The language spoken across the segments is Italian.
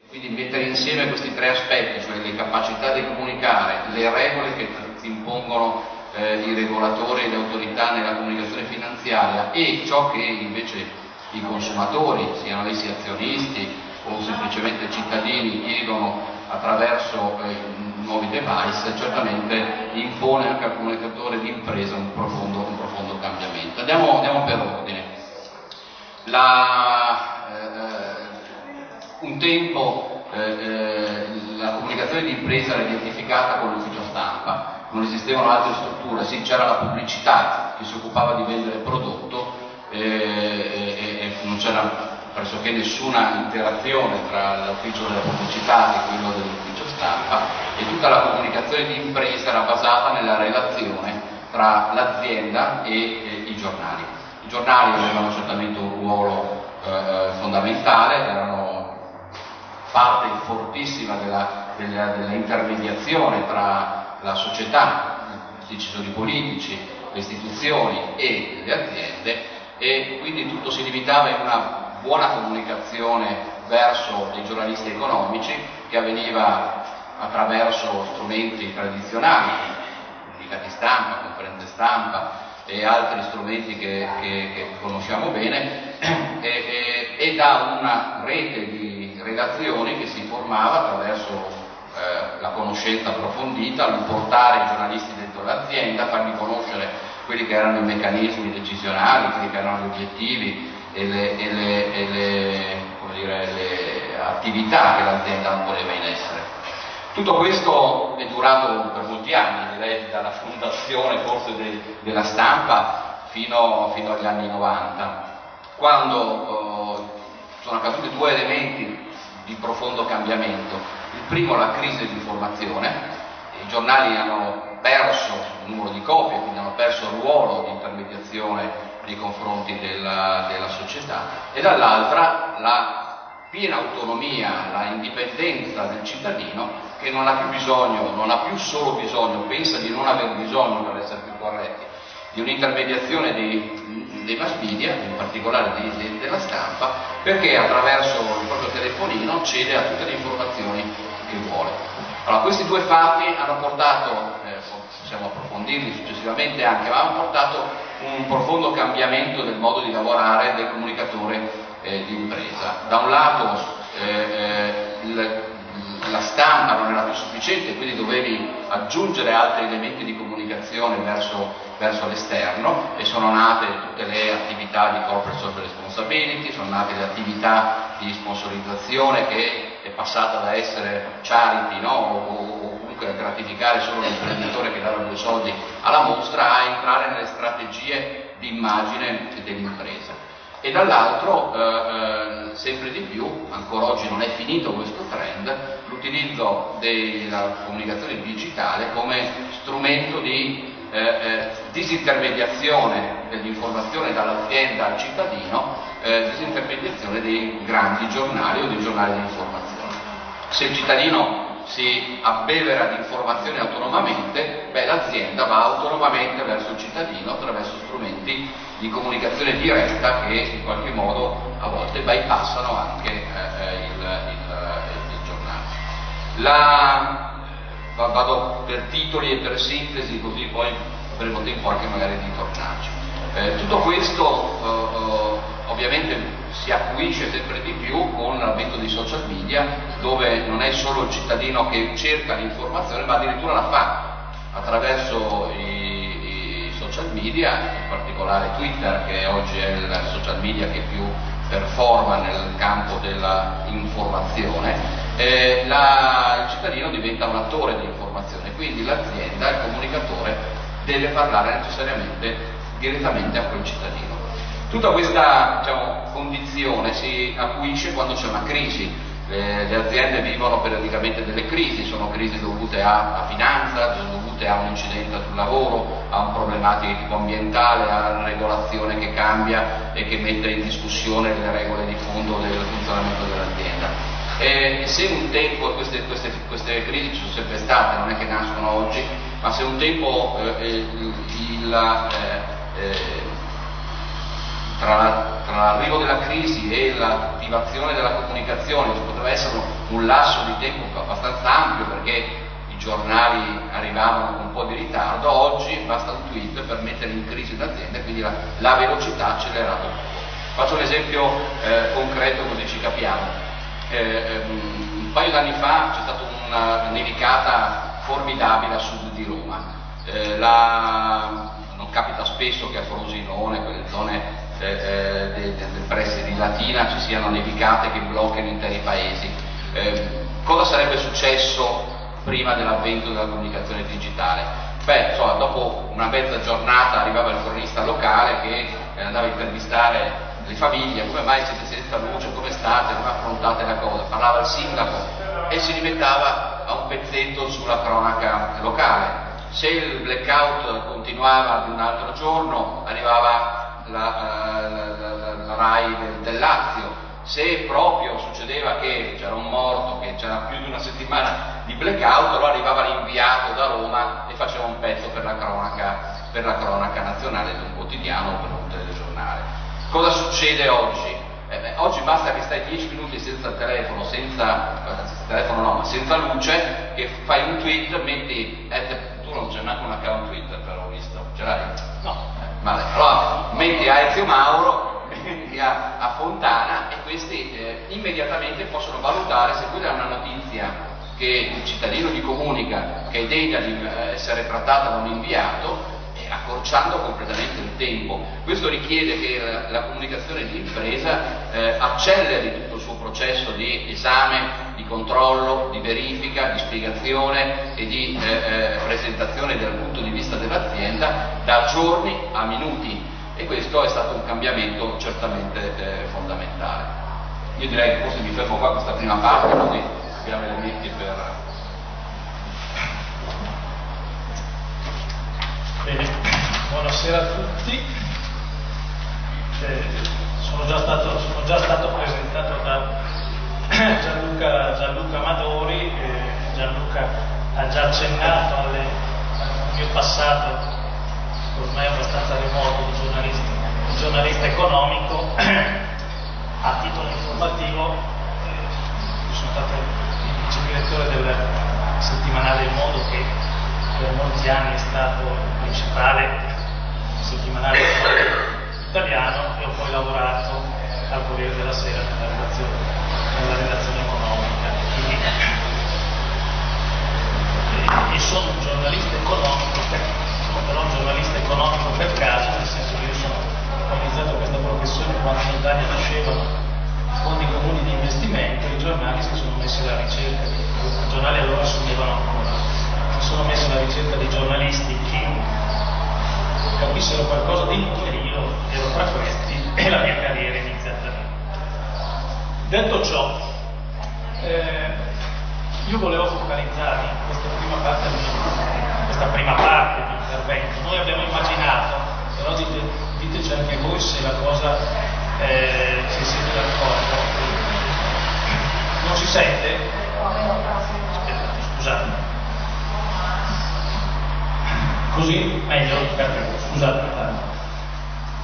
Quindi mettere insieme questi tre aspetti, cioè le capacità di comunicare, le regole che ti impongono i regolatori e le autorità nella comunicazione finanziaria e ciò che invece i consumatori, siano essi azionisti o semplicemente cittadini, chiedono attraverso nuovi device, certamente impone anche al comunicatore di impresa un profondo cambiamento. Andiamo per ordine. Un tempo la comunicazione di impresa era identificata con l'ufficio stampa, non esistevano altre strutture, sì, c'era la pubblicità che si occupava di vendere il prodotto e non c'era pressoché nessuna interazione tra l'ufficio della pubblicità e quello dell'ufficio stampa, e tutta la comunicazione di impresa era basata nella relazione tra l'azienda e i giornali. I giornali avevano certamente un ruolo fondamentale, erano parte fortissima dell'intermediazione tra la società, i decisori politici, le istituzioni e le aziende, e quindi tutto si limitava in una buona comunicazione verso i giornalisti economici, che avveniva attraverso strumenti tradizionali, comunicati stampa, conferenze stampa e altri strumenti che conosciamo bene, e da una rete di relazioni che si formava attraverso la conoscenza approfondita, portare i giornalisti dentro l'azienda, fargli conoscere quelli che erano i meccanismi decisionali, quelli che erano gli obiettivi e le attività che l'azienda poneva in essere. Tutto questo è durato per molti anni, direi dalla fondazione forse della stampa fino agli anni 90, quando sono accaduti due elementi di profondo cambiamento. Il primo, la crisi dell'informazione. I giornali hanno perso il numero di copie, quindi hanno perso il ruolo di intermediazione nei confronti della società, e dall'altra la piena autonomia, la indipendenza del cittadino, che non ha più bisogno, non ha più solo bisogno, pensa di non aver bisogno, per essere più corretti, di un'intermediazione dei mass media, in particolare della stampa, perché attraverso il proprio telefonino accede a tutte le informazioni che vuole. Allora, questi due fatti hanno portato, possiamo approfondirli successivamente anche, ma hanno portato un profondo cambiamento del modo di lavorare del comunicatore di impresa. Da un lato la stampa non era più sufficiente, quindi dovevi aggiungere altri elementi di comunicazione verso l'esterno, e sono nate tutte le attività di corporate social responsibility, sono nate le attività di sponsorizzazione, che è passata da essere charity, no? o comunque a gratificare solo l'imprenditore che dava due soldi alla mostra, a entrare nelle strategie di immagine dell'impresa. E dall'altro sempre di più, ancora oggi non è finito questo trend, l'utilizzo della comunicazione digitale come strumento di disintermediazione dell'informazione dall'azienda al cittadino, disintermediazione dei grandi giornali o dei giornali di informazione. Se il cittadino si abbevera di informazioni autonomamente, l'azienda va autonomamente verso il cittadino attraverso strumenti di comunicazione diretta che in qualche modo a volte bypassano anche il giornale. Vado per titoli e per sintesi, così poi avremo tempo anche magari di tornarci. Tutto questo ovviamente si acuisce sempre di più con l'avvento dei social media, dove non è solo il cittadino che cerca l'informazione, ma addirittura la fa attraverso i social media, in particolare Twitter, che oggi è il social media che più performa nel campo della informazione. Il cittadino diventa un attore di informazione, quindi l'azienda, il comunicatore, deve parlare necessariamente direttamente a quel cittadino. Tutta questa condizione si acuisce quando c'è una crisi. Le aziende vivono periodicamente delle crisi, sono crisi dovute a finanza, dovute a un incidente sul lavoro, a un problematica di tipo ambientale, a una regolazione che cambia e che mette in discussione le regole di fondo del funzionamento dell'azienda. E se un tempo, queste crisi ci sono sempre state, non è che nascono oggi, ma se un tempo tra l'arrivo della crisi e l'attivazione della comunicazione ci poteva essere un lasso di tempo abbastanza ampio perché i giornali arrivavano con un po' di ritardo. Oggi basta un tweet per mettere in crisi un'azienda, quindi la velocità ha accelerato. Faccio un esempio concreto così ci capiamo. Un paio d'anni fa c'è stata una nevicata formidabile a sud di Roma. Non capita spesso che a Frosinone, quelle zone del pressi di Latina, ci siano nevicate che bloccano interi paesi. Cosa sarebbe successo prima dell'avvento della comunicazione digitale? Beh, insomma, dopo una mezza giornata arrivava il cronista locale che andava a intervistare le famiglie: come mai siete senza luce, come state, come affrontate la cosa? Parlava il sindaco e si limitava a un pezzetto sulla cronaca locale. Se il blackout continuava di un altro giorno, arrivava la RAI del Lazio. Se proprio succedeva che c'era un morto, che c'era più di una settimana di blackout, allora arrivava l'inviato da Roma e faceva un pezzo per la cronaca nazionale di un quotidiano o per un telegiornale. Cosa succede oggi? Oggi basta che stai 10 minuti senza telefono, ma senza luce, che fai un tweet, metti, tu non c'è neanche un account Twitter, però ho visto, ce l'hai? No. Vale. Allora metti a Ezio Mauro, metti a Fontana, e questi immediatamente possono valutare se quella è una notizia che il cittadino gli comunica, che è degna di essere trattata da un inviato, accorciando completamente il tempo. Questo richiede che la comunicazione di impresa acceleri tutto il suo processo di esame, di controllo, di verifica, di spiegazione e di presentazione dal punto di vista dell'azienda da giorni a minuti, e questo è stato un cambiamento certamente fondamentale. Io direi che forse mi fermo qua questa prima parte, così abbiamo elementi per... Bene, buonasera a tutti. Sono già stato presentato da Gianluca Amadori. Gianluca ha già accennato al mio passato, ormai abbastanza remoto, di giornalista economico. A titolo informativo, sono stato il vice direttore del settimanale Il Mondo, che per molti anni è stato il principale settimanale italiano, e ho poi lavorato al Corriere della Sera nella redazione economica. E sono un giornalista economico, però un giornalista economico per caso, nel senso che io ho iniziato questa professione quando in Italia nascevano fondi comuni di investimento, e i giornali si sono messi alla ricerca, i giornali allora assumevano ancora, si sono messi alla ricerca di giornalisti che capissero qualcosa di numeri. Io ero tra questi e la mia carriera è iniziata lì. Detto ciò, io volevo focalizzare in questa prima parte di intervento. Noi abbiamo immaginato, però diteci anche voi se la cosa, se siete d'accordo. Non si sente? Aspettate, scusate. Così meglio? Perfetto, scusate.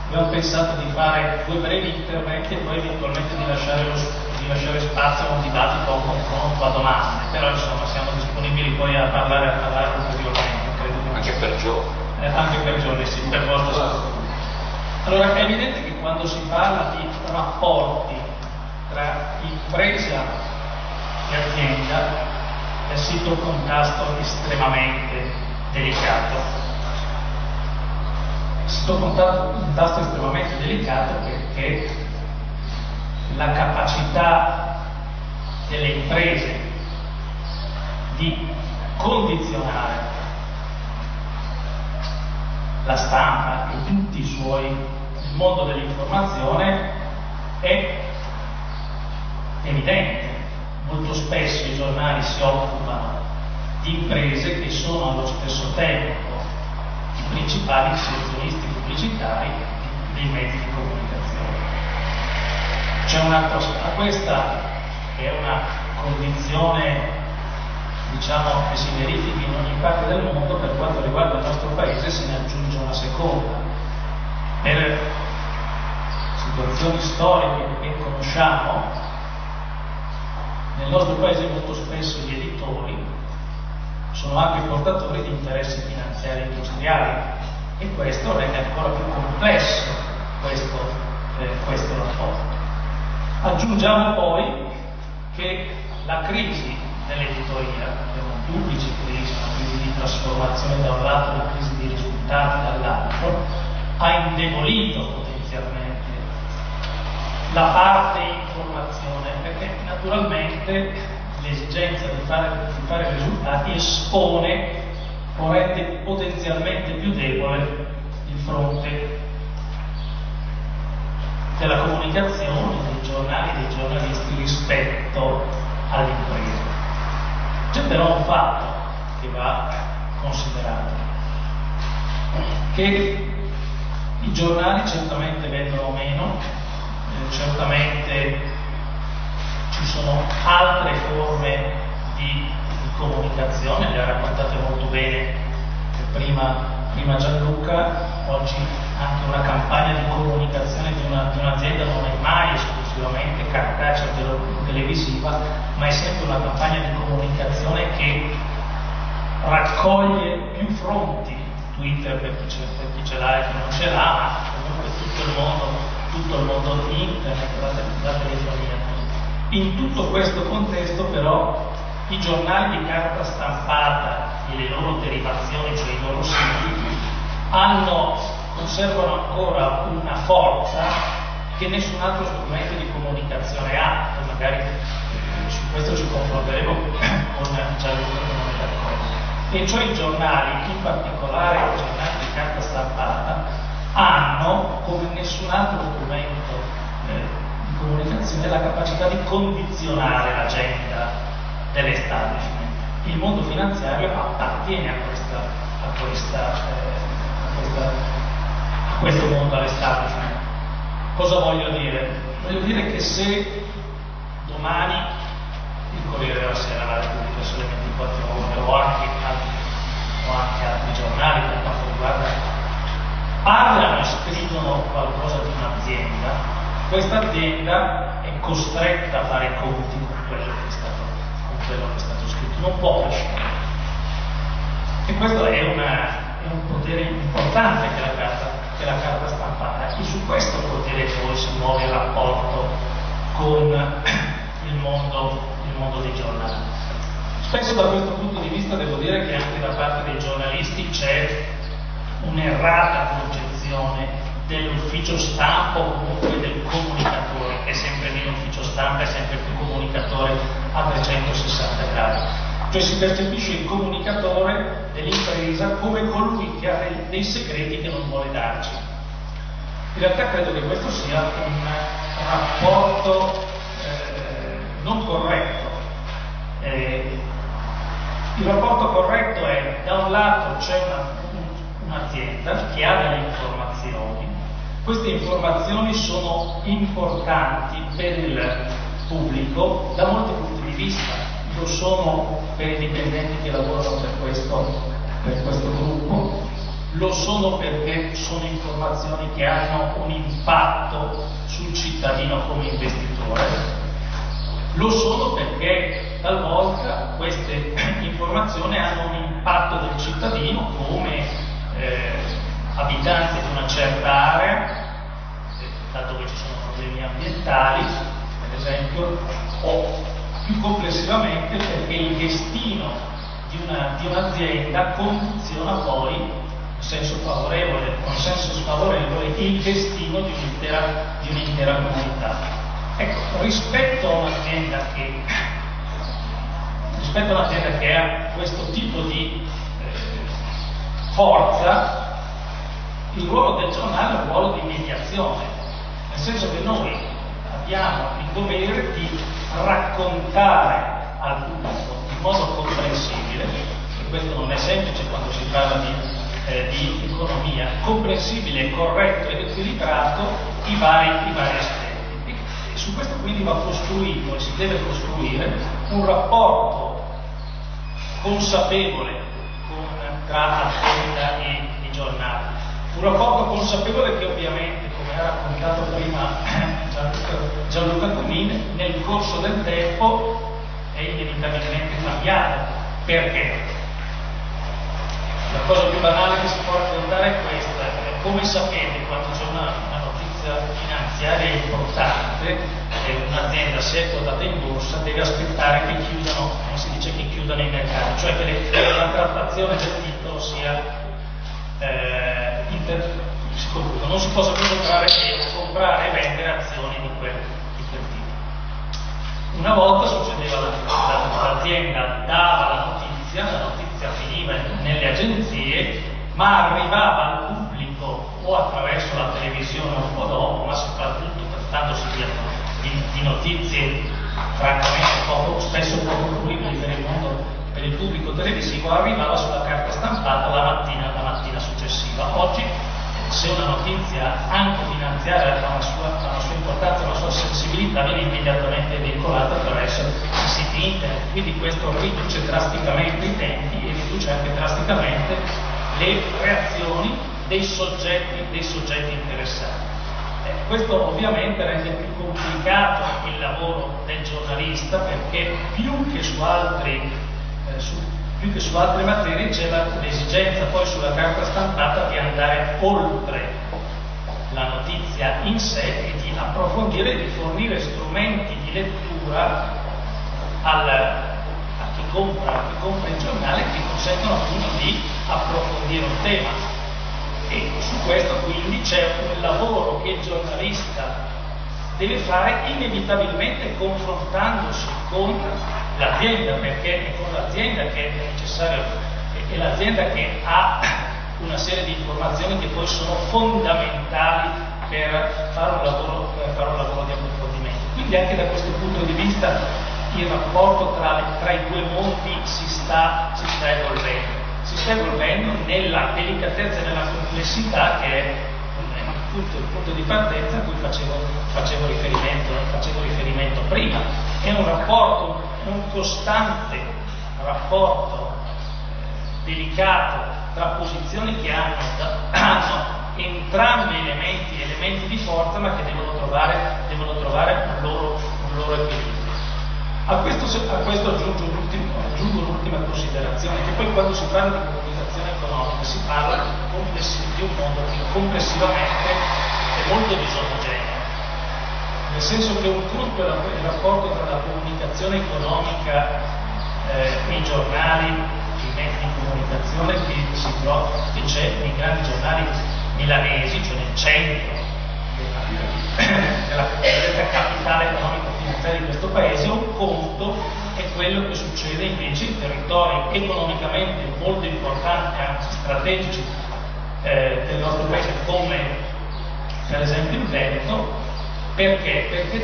Abbiamo pensato di fare 2 brevi interventi e poi eventualmente di lasciare spazio a un dibattito, a un confronto, a domande, però insomma siamo disponibili poi a parlare ulteriormente, credo. Anche per giorni. Anche per giorni, sì, per vostra. Allora è evidente che quando si parla di rapporti tra impresa e azienda si tocca un tasto estremamente delicato. Si tocca un tasto estremamente delicato perché la capacità delle imprese di condizionare la stampa e tutti il mondo dell'informazione è evidente. Molto spesso i giornali si occupano di imprese che sono allo stesso tempo i principali inserzionisti pubblicitari dei mezzi di comunicazione. C'è un'altra cosa, questa è una condizione, diciamo, che si verifica in ogni parte del mondo. Per quanto riguarda il nostro paese se ne aggiunge una seconda. Per situazioni storiche che ben conosciamo, nel nostro paese molto spesso gli editori sono anche portatori di interessi finanziari e industriali, e questo rende ancora più complesso questo rapporto. Aggiungiamo poi che la crisi dell'editoria, che non duplice crisi, una crisi di trasformazione da un lato e una crisi di risultati dall'altro, ha indebolito potenzialmente la parte informazione, perché naturalmente l'esigenza di fare risultati espone o rende potenzialmente più debole il fronte della comunicazione, dei giornali e dei giornalisti rispetto all'impresa. C'è però un fatto che va considerato, che i giornali certamente vendono meno, certamente ci sono altre forme di comunicazione, le ha raccontate molto bene prima Gianluca. Oggi anche una campagna di comunicazione di un'azienda non è mai esclusivamente cartacea televisiva, ma è sempre una campagna di comunicazione che raccoglie più fronti. Twitter per chi ce l'ha e chi non ce l'ha, ma comunque tutto il mondo di internet, la telefonia. In tutto questo contesto però i giornali di carta stampata e le loro derivazioni, cioè i loro siti, conservano ancora una forza che nessun altro strumento di comunicazione ha, e magari su questo ci confronteremo con Gianluca, che non è d'accordo. E cioè i giornali, in particolare i giornali di carta stampata, hanno, come nessun altro strumento di comunicazione, la capacità di condizionare l'agenda dell'establishment. Il mondo finanziario appartiene a questo mondo, all'establishment. Cosa voglio dire? Voglio dire che se domani il Corriere della Sera, la Repubblica, Sole 24 Ore o anche altri giornali, per quanto riguarda, parlano e scrivono qualcosa di un'azienda, questa azienda è costretta a fare conti con quello che è stato scritto, non può prescindere. E questo è un potere importante che la carta stampata, e su questo potere poi si muove il rapporto con il mondo dei giornali. Spesso da questo punto di vista devo dire che anche da parte dei giornalisti c'è un'errata concezione dell'ufficio stampa o comunque del comunicatore, che è sempre meno ufficio stampa e sempre più comunicatore a 360 gradi. Cioè si percepisce il comunicatore dell'impresa come colui che ha dei segreti che non vuole darci. In realtà credo che questo sia un rapporto non corretto. Il rapporto corretto è: da un lato c'è un'azienda che ha delle informazioni, queste informazioni sono importanti per il pubblico da molti punti di vista, lo sono per i dipendenti che lavorano per questo gruppo, lo sono perché sono informazioni che hanno un impatto sul cittadino come investitore, lo sono perché talvolta queste informazioni hanno un impatto del cittadino come abitante di una certa area, da dove ci sono problemi ambientali, per esempio, o più complessivamente perché il destino di un'azienda condiziona poi, in senso favorevole o in senso sfavorevole, il destino di un'intera comunità. Ecco, rispetto a un'azienda che ha questo tipo di forza, il ruolo del giornale è un ruolo di mediazione, nel senso che noi abbiamo il dovere di raccontare al pubblico in modo comprensibile, e questo non è semplice quando si parla di economia, comprensibile, corretto ed equilibrato, i vari aspetti. E su questo quindi va costruito e si deve costruire un rapporto consapevole tra azienda e giornali, un rapporto consapevole che ovviamente, come ha raccontato prima Gianluca Conini, nel corso del tempo è inevitabilmente cambiato. Perché? La cosa più banale che si può raccontare è questa: come sapete, quando c'è una notizia finanziaria importante e un'azienda si è quotata in borsa, deve aspettare che chiudano, come si dice, che chiudano i mercati, cioè che la trattazione del titolo sia si concluda, non si possa più comprare e vendere azioni di quel titolo. Una volta succedeva l'azienda dava la notizia finiva nelle agenzie, ma arrivava al pubblico o attraverso la televisione un po' dopo, ma soprattutto trattandosi di notizie francamente spesso poco fruibili per il pubblico televisivo, arrivava sulla carta stampata la mattina successiva. Oggi, se una notizia anche finanziaria ha una sua importanza, una sua sensibilità, viene immediatamente veicolata attraverso i siti internet, quindi questo riduce drasticamente i tempi e riduce anche drasticamente le reazioni dei soggetti interessati. Questo ovviamente rende più complicato il lavoro del giornalista, perché più che su altre materie c'è l'esigenza poi sulla carta stampata di andare oltre la notizia in sé e di approfondire e di fornire strumenti di lettura a chi compra il giornale, che consentono appunto di approfondire un tema. E su questo quindi c'è un lavoro che il giornalista deve fare inevitabilmente confrontandosi con l'azienda, perché è con l'azienda che è necessario, è l'azienda che ha una serie di informazioni che poi sono fondamentali per fare un lavoro di approfondimento. Quindi anche da questo punto di vista il rapporto tra i due mondi si sta evolvendo nella delicatezza e nella complessità che è il punto di partenza a cui facevo riferimento prima. È un costante rapporto delicato tra posizioni che hanno entrambi elementi di forza, ma che devono trovare un loro equilibrio. A questo aggiungo un'ultima considerazione, che poi quando si parla di comunicazione economica si parla di un mondo che complessivamente è molto disomogeneo, nel senso che un conto è il rapporto tra la comunicazione economica i giornali, i mezzi di comunicazione che c'è nei grandi giornali milanesi, cioè nel centro della capitale economico-finanziaria di questo paese. Un conto è quello che succede invece in territori economicamente molto importanti, anzi strategici del nostro paese, come per esempio il Veneto. Perché? Perché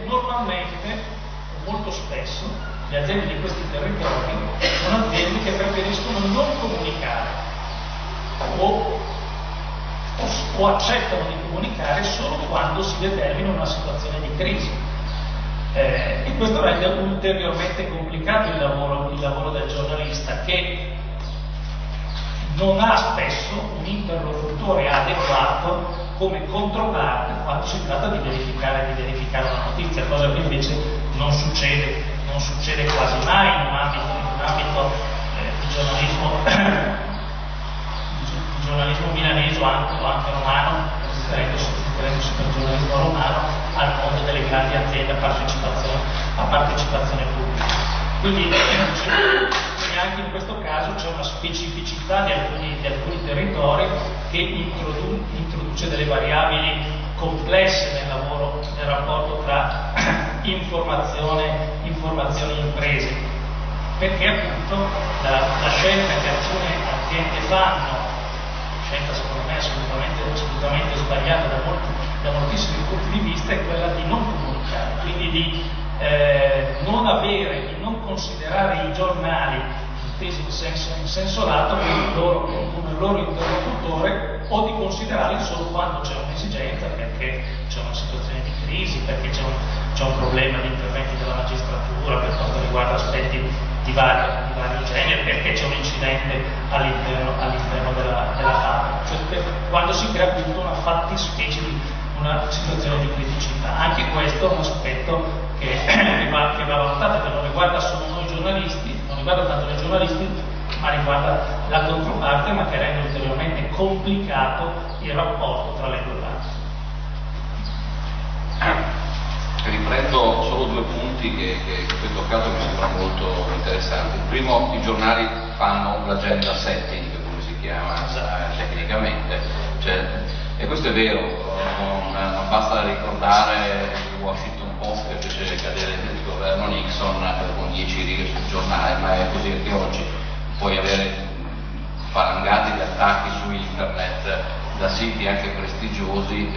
normalmente, molto spesso, le aziende di questi territori sono aziende che preferiscono non comunicare o accettano di comunicare solo quando si determina una situazione di crisi. E questo rende ulteriormente complicato il lavoro del giornalista, che non ha spesso un interlocutore adeguato come controparte quando si tratta di verificare una notizia, cosa che invece non succede quasi mai in un ambito di giornalismo milanese o anche romano, riferendosi per giornalismo romano al mondo delle grandi aziende a partecipazione pubblica. Quindi anche in questo caso c'è una specificità di alcuni territori che introduce delle variabili complesse nel rapporto tra informazione e imprese, perché appunto la scelta che alcune aziende fanno, scelta secondo me assolutamente sbagliata da moltissimi punti di vista, è quella di non comunicare, quindi di non considerare i giornali intesi in senso lato come loro interlocutore, o di considerarli solo quando c'è un'esigenza, perché c'è una situazione di crisi, perché c'è un problema di interventi della magistratura per quanto riguarda aspetti di vario genere, perché c'è un incidente all'interno della fabbrica. Cioè, quando si crea appunto una fattispecie di una situazione di criticità. Anche questo è un aspetto che va valutato, che non riguarda solo noi giornalisti, non riguarda tanto noi giornalisti, ma riguarda la controparte, ma che rende ulteriormente complicato il rapporto tra le due parti. Riprendo solo due punti che tu hai toccato, che mi sembrano molto interessanti. Il primo, i giornali fanno l'agenda setting, come si chiama tecnicamente, e questo è vero, non basta ricordare il Washington Post che fece cadere il governo Nixon con 10 righe sul giornale, ma è così che oggi puoi avere falangati di attacchi su internet da siti anche prestigiosi,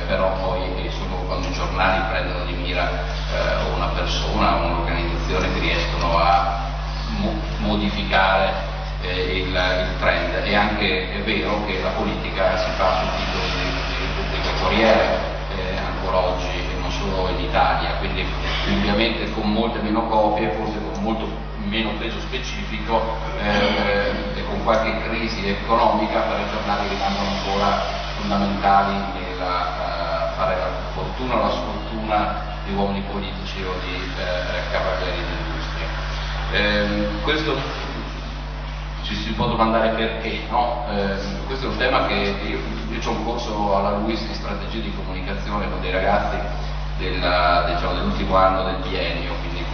però poi sono quando i giornali prendono di mira una persona o un'organizzazione che riescono a modificare il trend. E anche è vero che la politica si fa sui titoli di Repubblica e Corriere ancora oggi, e non solo in Italia, quindi ovviamente con molte meno copie, forse con molto meno peso specifico e con qualche crisi economica, però i giornali rimangono ancora fondamentali nel fare la fortuna o la sfortuna di uomini politici o di cavalieri d'industria. Questo si può domandare perché, no? Questo è un tema che io ho un corso alla LUISS di strategie di comunicazione con dei ragazzi dell'ultimo anno del biennio, quindi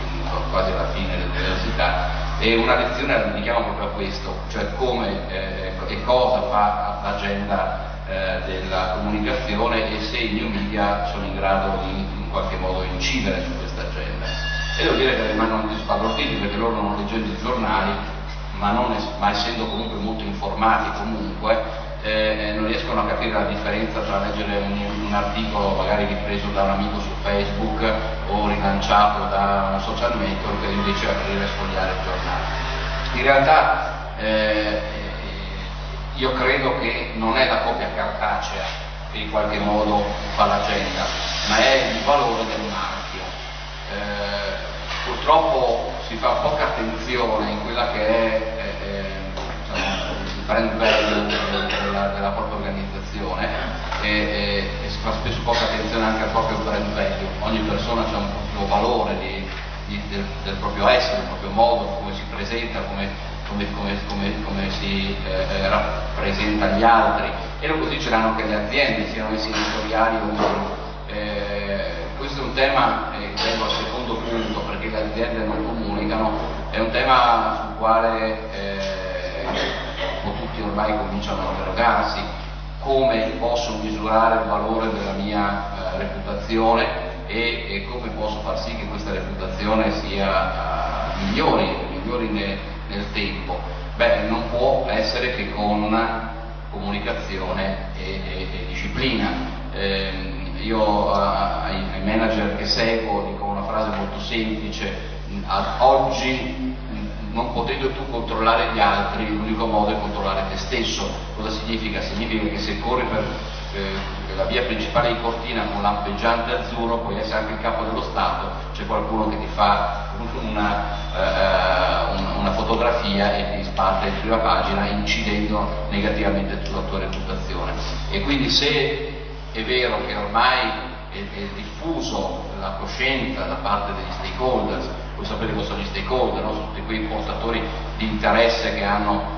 quasi alla fine dell'università, e una lezione la dedichiamo proprio a questo, cioè come e cosa fa l'agenda della comunicazione e se i new media sono in grado di in qualche modo incidere su questa agenda. E devo dire che rimangono sbalorditi perché loro non leggendo i giornali, ma essendo comunque molto informati comunque, non riescono a capire la differenza tra leggere un articolo magari ripreso da un amico su Facebook o rilanciato da un social network e invece aprire e sfogliare il giornale. In realtà io credo che non è la copia cartacea che in qualche modo fa l'agenda, ma è il valore del marchio. Purtroppo si fa poca attenzione in quella che è il brand value della propria organizzazione e si fa spesso poca attenzione anche al proprio brand value. Ogni persona ha un proprio valore del proprio essere, del proprio modo, come si presenta, come si rappresenta gli altri, e lo così ce l'hanno anche le aziende, siano essi editoriali o meno. Questo è un tema, vengo al secondo punto, perché le aziende non comunicano, è un tema sul quale tutti ormai cominciano a interrogarsi: come posso misurare il valore della mia reputazione e come posso far sì che questa reputazione sia migliori nel tempo. Beh, non può essere che con comunicazione e disciplina. Io ai manager che seguo dico una frase molto semplice: oggi, non potendo tu controllare gli altri, l'unico modo è controllare te stesso. Cosa significa? Significa che se corri per la via principale di Cortina con lampeggiante azzurro, puoi essere anche il capo dello Stato, c'è qualcuno che ti fa una fotografia e ti sbatte in prima pagina, incidendo negativamente sulla tua reputazione. E quindi, se è vero che ormai è diffuso la coscienza da parte degli stakeholders, voi sapete cosa sono gli stakeholder, no? Sono tutti quei portatori di interesse che entrano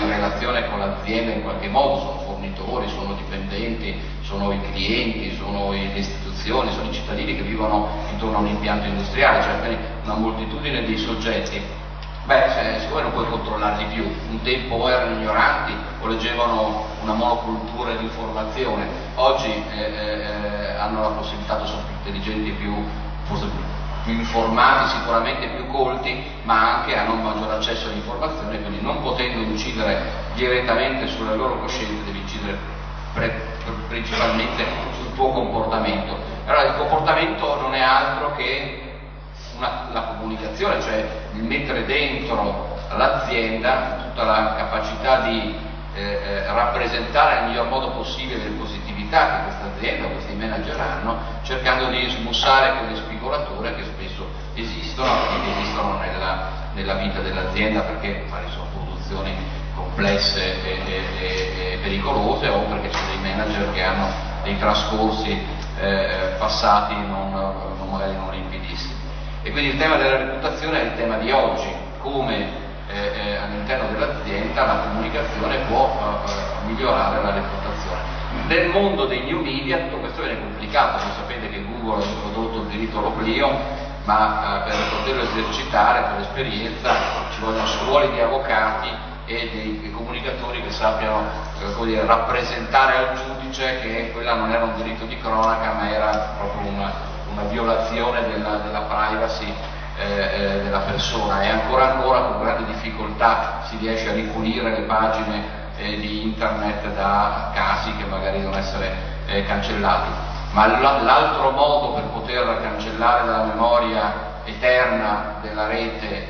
in relazione con l'azienda in qualche modo, sono fornitori, sono dipendenti, sono i clienti, sono le istituzioni, sono i cittadini che vivono intorno a un impianto industriale, cioè quindi una moltitudine di soggetti. Siccome non puoi controllarli più, un tempo o erano ignoranti o leggevano una monocultura di informazione, oggi hanno la possibilità, sono più intelligenti, forse più informati, sicuramente più colti, ma anche hanno un maggior accesso all'informazione, quindi non potendo incidere direttamente sulla loro coscienza, devi incidere principalmente sul tuo comportamento. Allora il comportamento non è altro che la comunicazione, cioè il mettere dentro l'azienda tutta la capacità di rappresentare nel miglior modo possibile le positività che questa azienda, questi manager hanno, cercando di smussare quelle spigolature che spesso esistono nella vita dell'azienda, perché magari sono produzioni con complesse e pericolose, o perché sono dei manager che hanno dei trascorsi passati magari non limpidissimi. E quindi il tema della reputazione è il tema di oggi, come all'interno dell'azienda la comunicazione può migliorare la reputazione. Nel mondo dei new media tutto questo viene complicato. Voi sapete che Google ha introdotto il diritto all'oblio, ma per poterlo esercitare per esperienza ci vogliono scuole di avvocati e dei comunicatori che sappiano rappresentare al giudice che quella non era un diritto di cronaca, ma era proprio una violazione della privacy della persona, e ancora con grande difficoltà si riesce a ripulire le pagine di internet da casi che magari devono essere cancellati. Ma l'altro modo per poter cancellare dalla memoria eterna della rete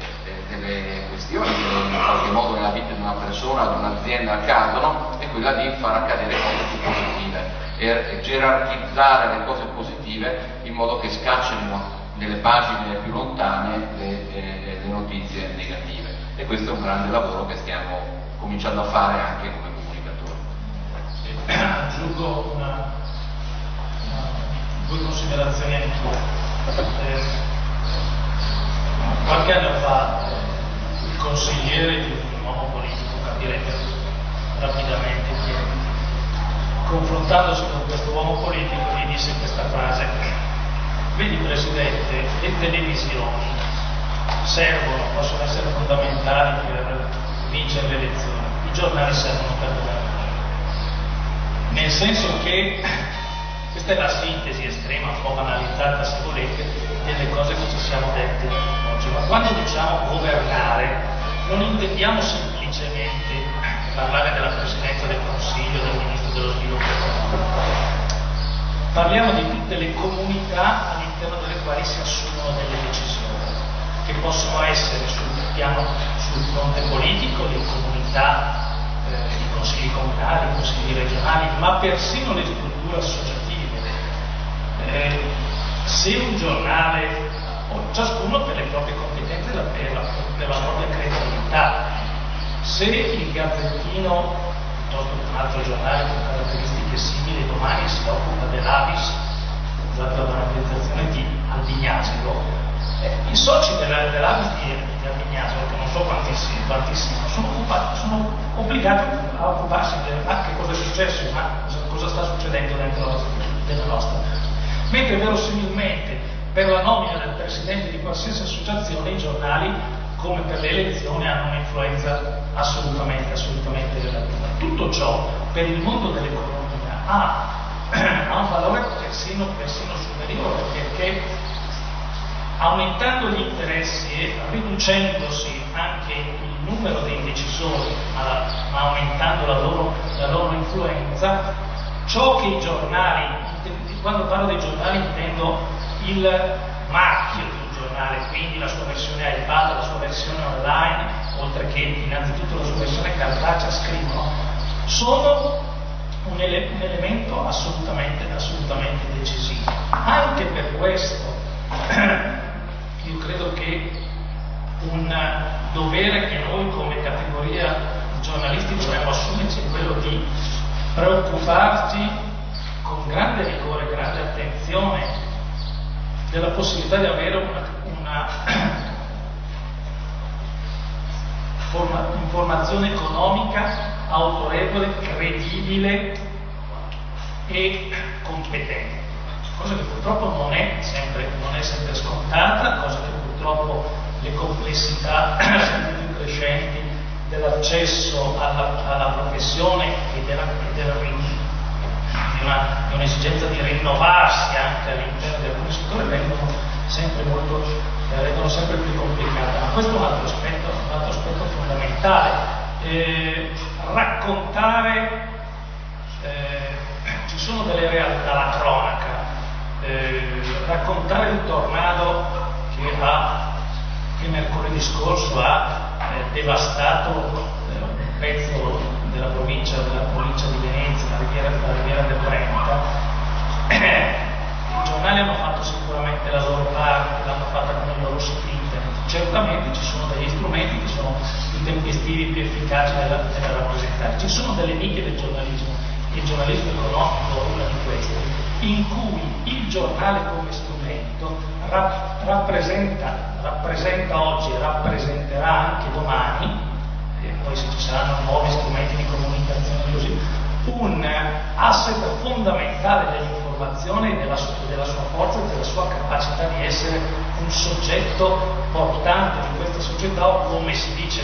delle questioni che in qualche modo nella vita di una persona, di un'azienda accadono, è quella di far accadere cose più positive e gerarchizzare le cose positive in modo che scacciano nelle pagine più lontane le notizie negative. E questo è un grande lavoro che stiamo cominciando a fare anche come comunicatori. Aggiungo due considerazioni anch'io. Qualche anno fa il consigliere di un uomo politico, capirete rapidamente che, confrontandosi con questo uomo politico, gli disse questa frase: vedi Presidente, le televisioni servono, possono essere fondamentali per vincere le elezioni, i giornali servono per governare. Nel senso che questa è la sintesi estrema, un po' banalizzata se volete, delle cose che ci siamo dette oggi. Ma quando diciamo governare non intendiamo semplicemente parlare della Presidenza del Consiglio, del Ministro dello Sviluppo Economico. Parliamo di tutte le comunità all'interno delle quali si assumono delle decisioni, che possono essere sul fronte politico, le comunità, i consigli comunali, i consigli regionali, ma persino le strutture associative. Se un giornale, ciascuno per le proprie competenze e per la propria credibilità, se il Gazzettino piuttosto che un altro giornale con caratteristiche simili domani si occupa dell'Avis, scusate la banalizzazione, di Albignasilo, i soci dell'Avis di Albignasilo, che non so quanti sono obbligati a occuparsi che cosa è successo, ma cosa sta succedendo dentro della nostra. Mentre verosimilmente per la nomina del presidente di qualsiasi associazione i giornali, come per le elezioni, hanno un'influenza assolutamente relativa. Tutto ciò per il mondo dell'economia ha un valore persino superiore, perché aumentando gli interessi e riducendosi anche il numero dei decisori, ma aumentando la loro influenza, ciò che i giornali, quando parlo dei giornali intendo il marchio di un giornale, quindi la sua versione iPad, la sua versione online, oltre che innanzitutto la sua versione cartacea, scrivono, sono un elemento assolutamente decisivo. Anche per questo io credo che un dovere che noi come categoria giornalisti dovremmo assumerci è quello di preoccuparci con grande rigore, grande attenzione della possibilità di avere una informazione economica autorevole, credibile e competente, cosa che purtroppo non è sempre scontata, cosa che purtroppo le complessità sempre più crescenti dell'accesso alla professione e di un'esigenza di rinnovarsi anche all'interno di alcuni settori rendono sempre più complicata. Ma questo è un altro aspetto fondamentale. Raccontare, ci sono delle realtà, la cronaca, raccontare il tornado che mercoledì scorso ha devastato un pezzo della provincia di Venezia, la Riviera del Brenta. I giornali hanno fatto sicuramente la loro parte, l'hanno fatta con il loro sito internet. Certamente ci sono degli strumenti che sono più tempestivi, più efficaci nella rappresentare. Ci sono delle nicchie del giornalismo, il giornalismo economico è una di queste, in cui il giornale come strumento rappresenta oggi e rappresenterà anche domani, e poi se ci saranno nuovi strumenti di comunicazione così, un asset fondamentale dell'informazione e della sua forza e della sua capacità di essere un soggetto portante di questa società, o come si dice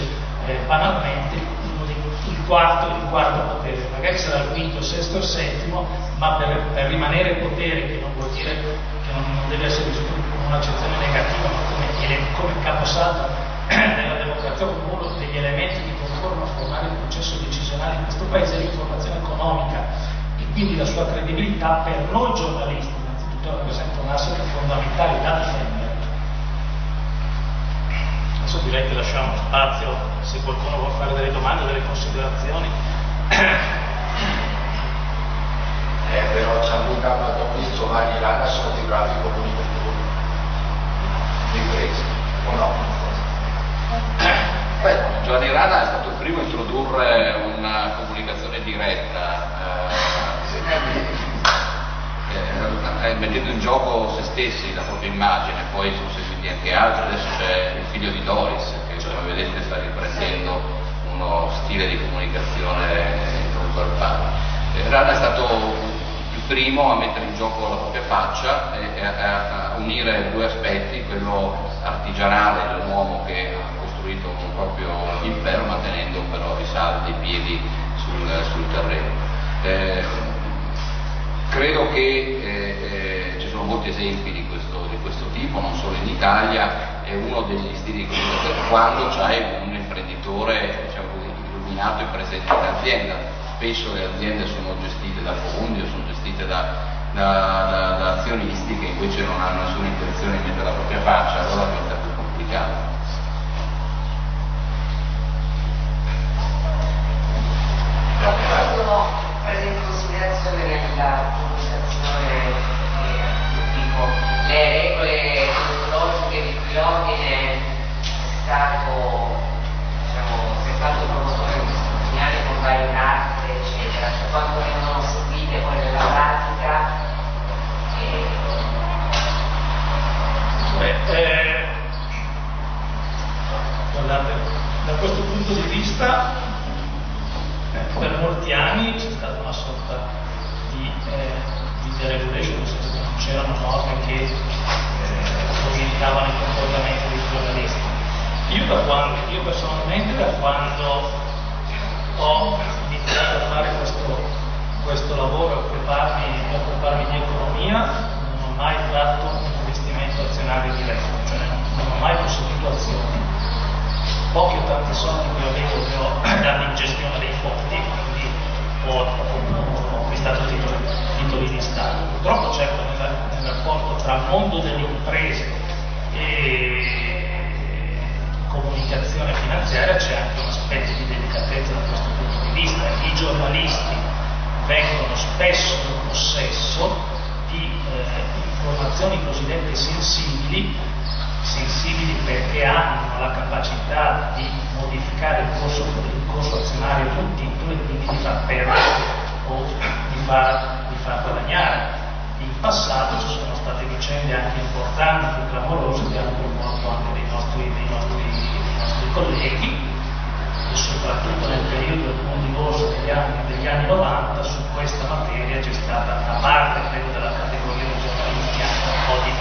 banalmente il quarto potere, magari sarà il quinto, il sesto e il settimo, ma per rimanere potere, che non vuol dire che non deve essere visto come un'accezione negativa, ma come caposaldo della democrazia, come uno degli elementi che concorrono a formare il processo decisionale in questo paese, l'informazione economica, e quindi la sua credibilità per noi giornalisti innanzitutto rappresenta un asset fondamentale da difendere. Adesso direi che lasciamo spazio se qualcuno vuole fare delle domande o delle considerazioni. Però Gianluca, ho visto vari Rana sono dei bravi comunicatori di imprese, o no? Giovanni Rana è stato il primo a introdurre una comunicazione diretta, mettendo in gioco se stessi, la propria immagine. Poi sono seguiti anche altri, adesso c'è il figlio di Doris che, come vedete, sta riprendendo uno stile di comunicazione intellettuale. Rana è stato il primo a mettere in gioco la propria faccia e a unire due aspetti, quello artigianale di un uomo che ha costruito un proprio impero mantenendo però i saldi, i piedi sul terreno. Credo che ci sono molti esempi di questo tipo, non solo in Italia. È uno degli stili di comunicazione quando c'hai un imprenditore, diciamo così, illuminato e presente in azienda. Spesso le aziende sono gestite da fondi o sono gestite da azionisti che invece non hanno nessuna intenzione di mettere la propria faccia, allora diventa più complicato. Quando prese in considerazione nella comunicazione pubblico le regole metodologiche di cui l'ordine è stato promotore in questi ultimi anni con varie carte, eccetera, cioè quando vengono seguite poi nella pratica. Guardate, da questo punto di vista per molti anni c'è stata una sorta di deregulation, nel senso che non c'erano norme che orientavano il comportamento dei giornalisti. Io personalmente, da quando ho iniziato a fare questo lavoro e occuparmi di economia, non ho mai fatto un investimento azionario diretto, cioè non ho mai posseduto azioni. Pochi o tanti soldi che avevo li ho dati in gestione dei fondi, quindi ho acquistato titoli di Stato. Purtroppo, certo, nel rapporto tra mondo delle imprese e comunicazione finanziaria c'è anche un aspetto di delicatezza da questo punto di vista. I giornalisti vengono spesso in possesso di informazioni cossidette sensibili perché hanno la capacità di modificare il corso azionario di un titolo e quindi di far perdere o di far guadagnare. In passato ci sono state vicende anche importanti, clamorose, che hanno coinvolto anche dei nostri colleghi, e soprattutto nel periodo omnibus degli anni 90 su questa materia c'è stata, da parte credo della categoria dei giornalisti, anche un po' di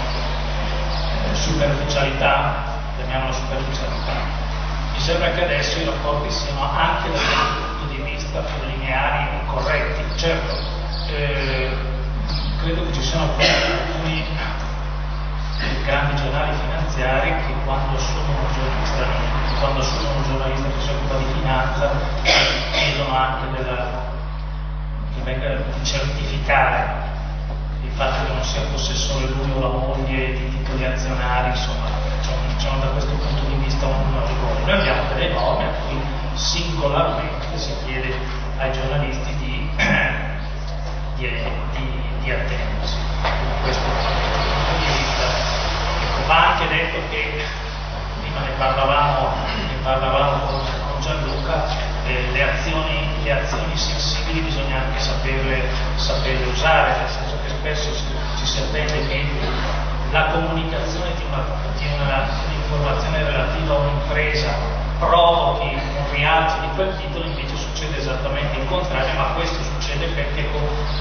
superficialità, chiamiamola superficialità. Mi sembra che adesso i rapporti siano anche dal punto di vista lineari e corretti. Certo, credo che ci siano alcuni grandi giornali finanziari che quando sono un giornalista che si occupa di finanza chiedono anche di certificare il fatto che non sia possessore lui o la moglie di titoli azionari, insomma, c'è da questo punto di vista un rigore. Noi abbiamo delle norme a cui singolarmente si chiede ai giornalisti di attenersi. Da questo punto di vista, ecco, va anche detto che prima ne parlavamo con Gianluca, le azioni sensibili bisogna anche saperle usare, nel senso che spesso ci si attende che la comunicazione di un'informazione relativa a un'impresa provochi un rialzo di quel titolo, invece succede esattamente il contrario, ma questo succede perché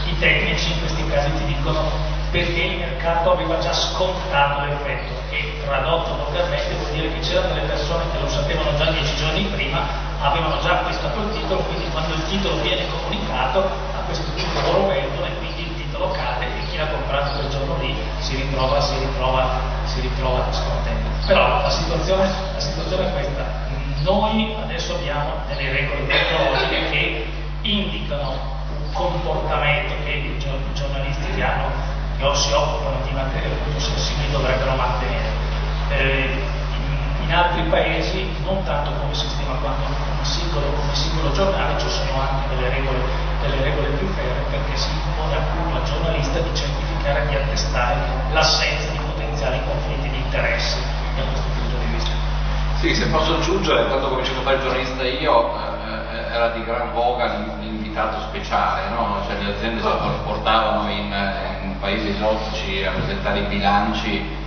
i tecnici in questi casi ti dicono perché il mercato aveva già scontato l'effetto, che tradotto localmente vuol dire che c'erano delle persone che lo sapevano già 10 giorni prima, avevano già acquistato il titolo, quindi quando il titolo viene comunicato a questo punto loro vendono e quindi il titolo cade e chi l'ha comprato quel giorno lì si ritrova scontento. Però la situazione è questa. Noi adesso abbiamo delle regole tecnologiche che indicano un comportamento che i giornalisti che si occupano di materie appunto sensibili dovrebbero mantenere. In altri paesi, non tanto come sistema quanto come singolo giornale, ci sono anche delle regole più ferre, perché si impone appunto al giornalista di certificare e di attestare l'assenza di potenziali conflitti di interessi da questo punto di vista. Sì, se posso aggiungere, quando ho cominciato a fare il giornalista io, era di gran voga l'invitato speciale, no? Cioè le aziende si portavano in paesi esotici a presentare i bilanci,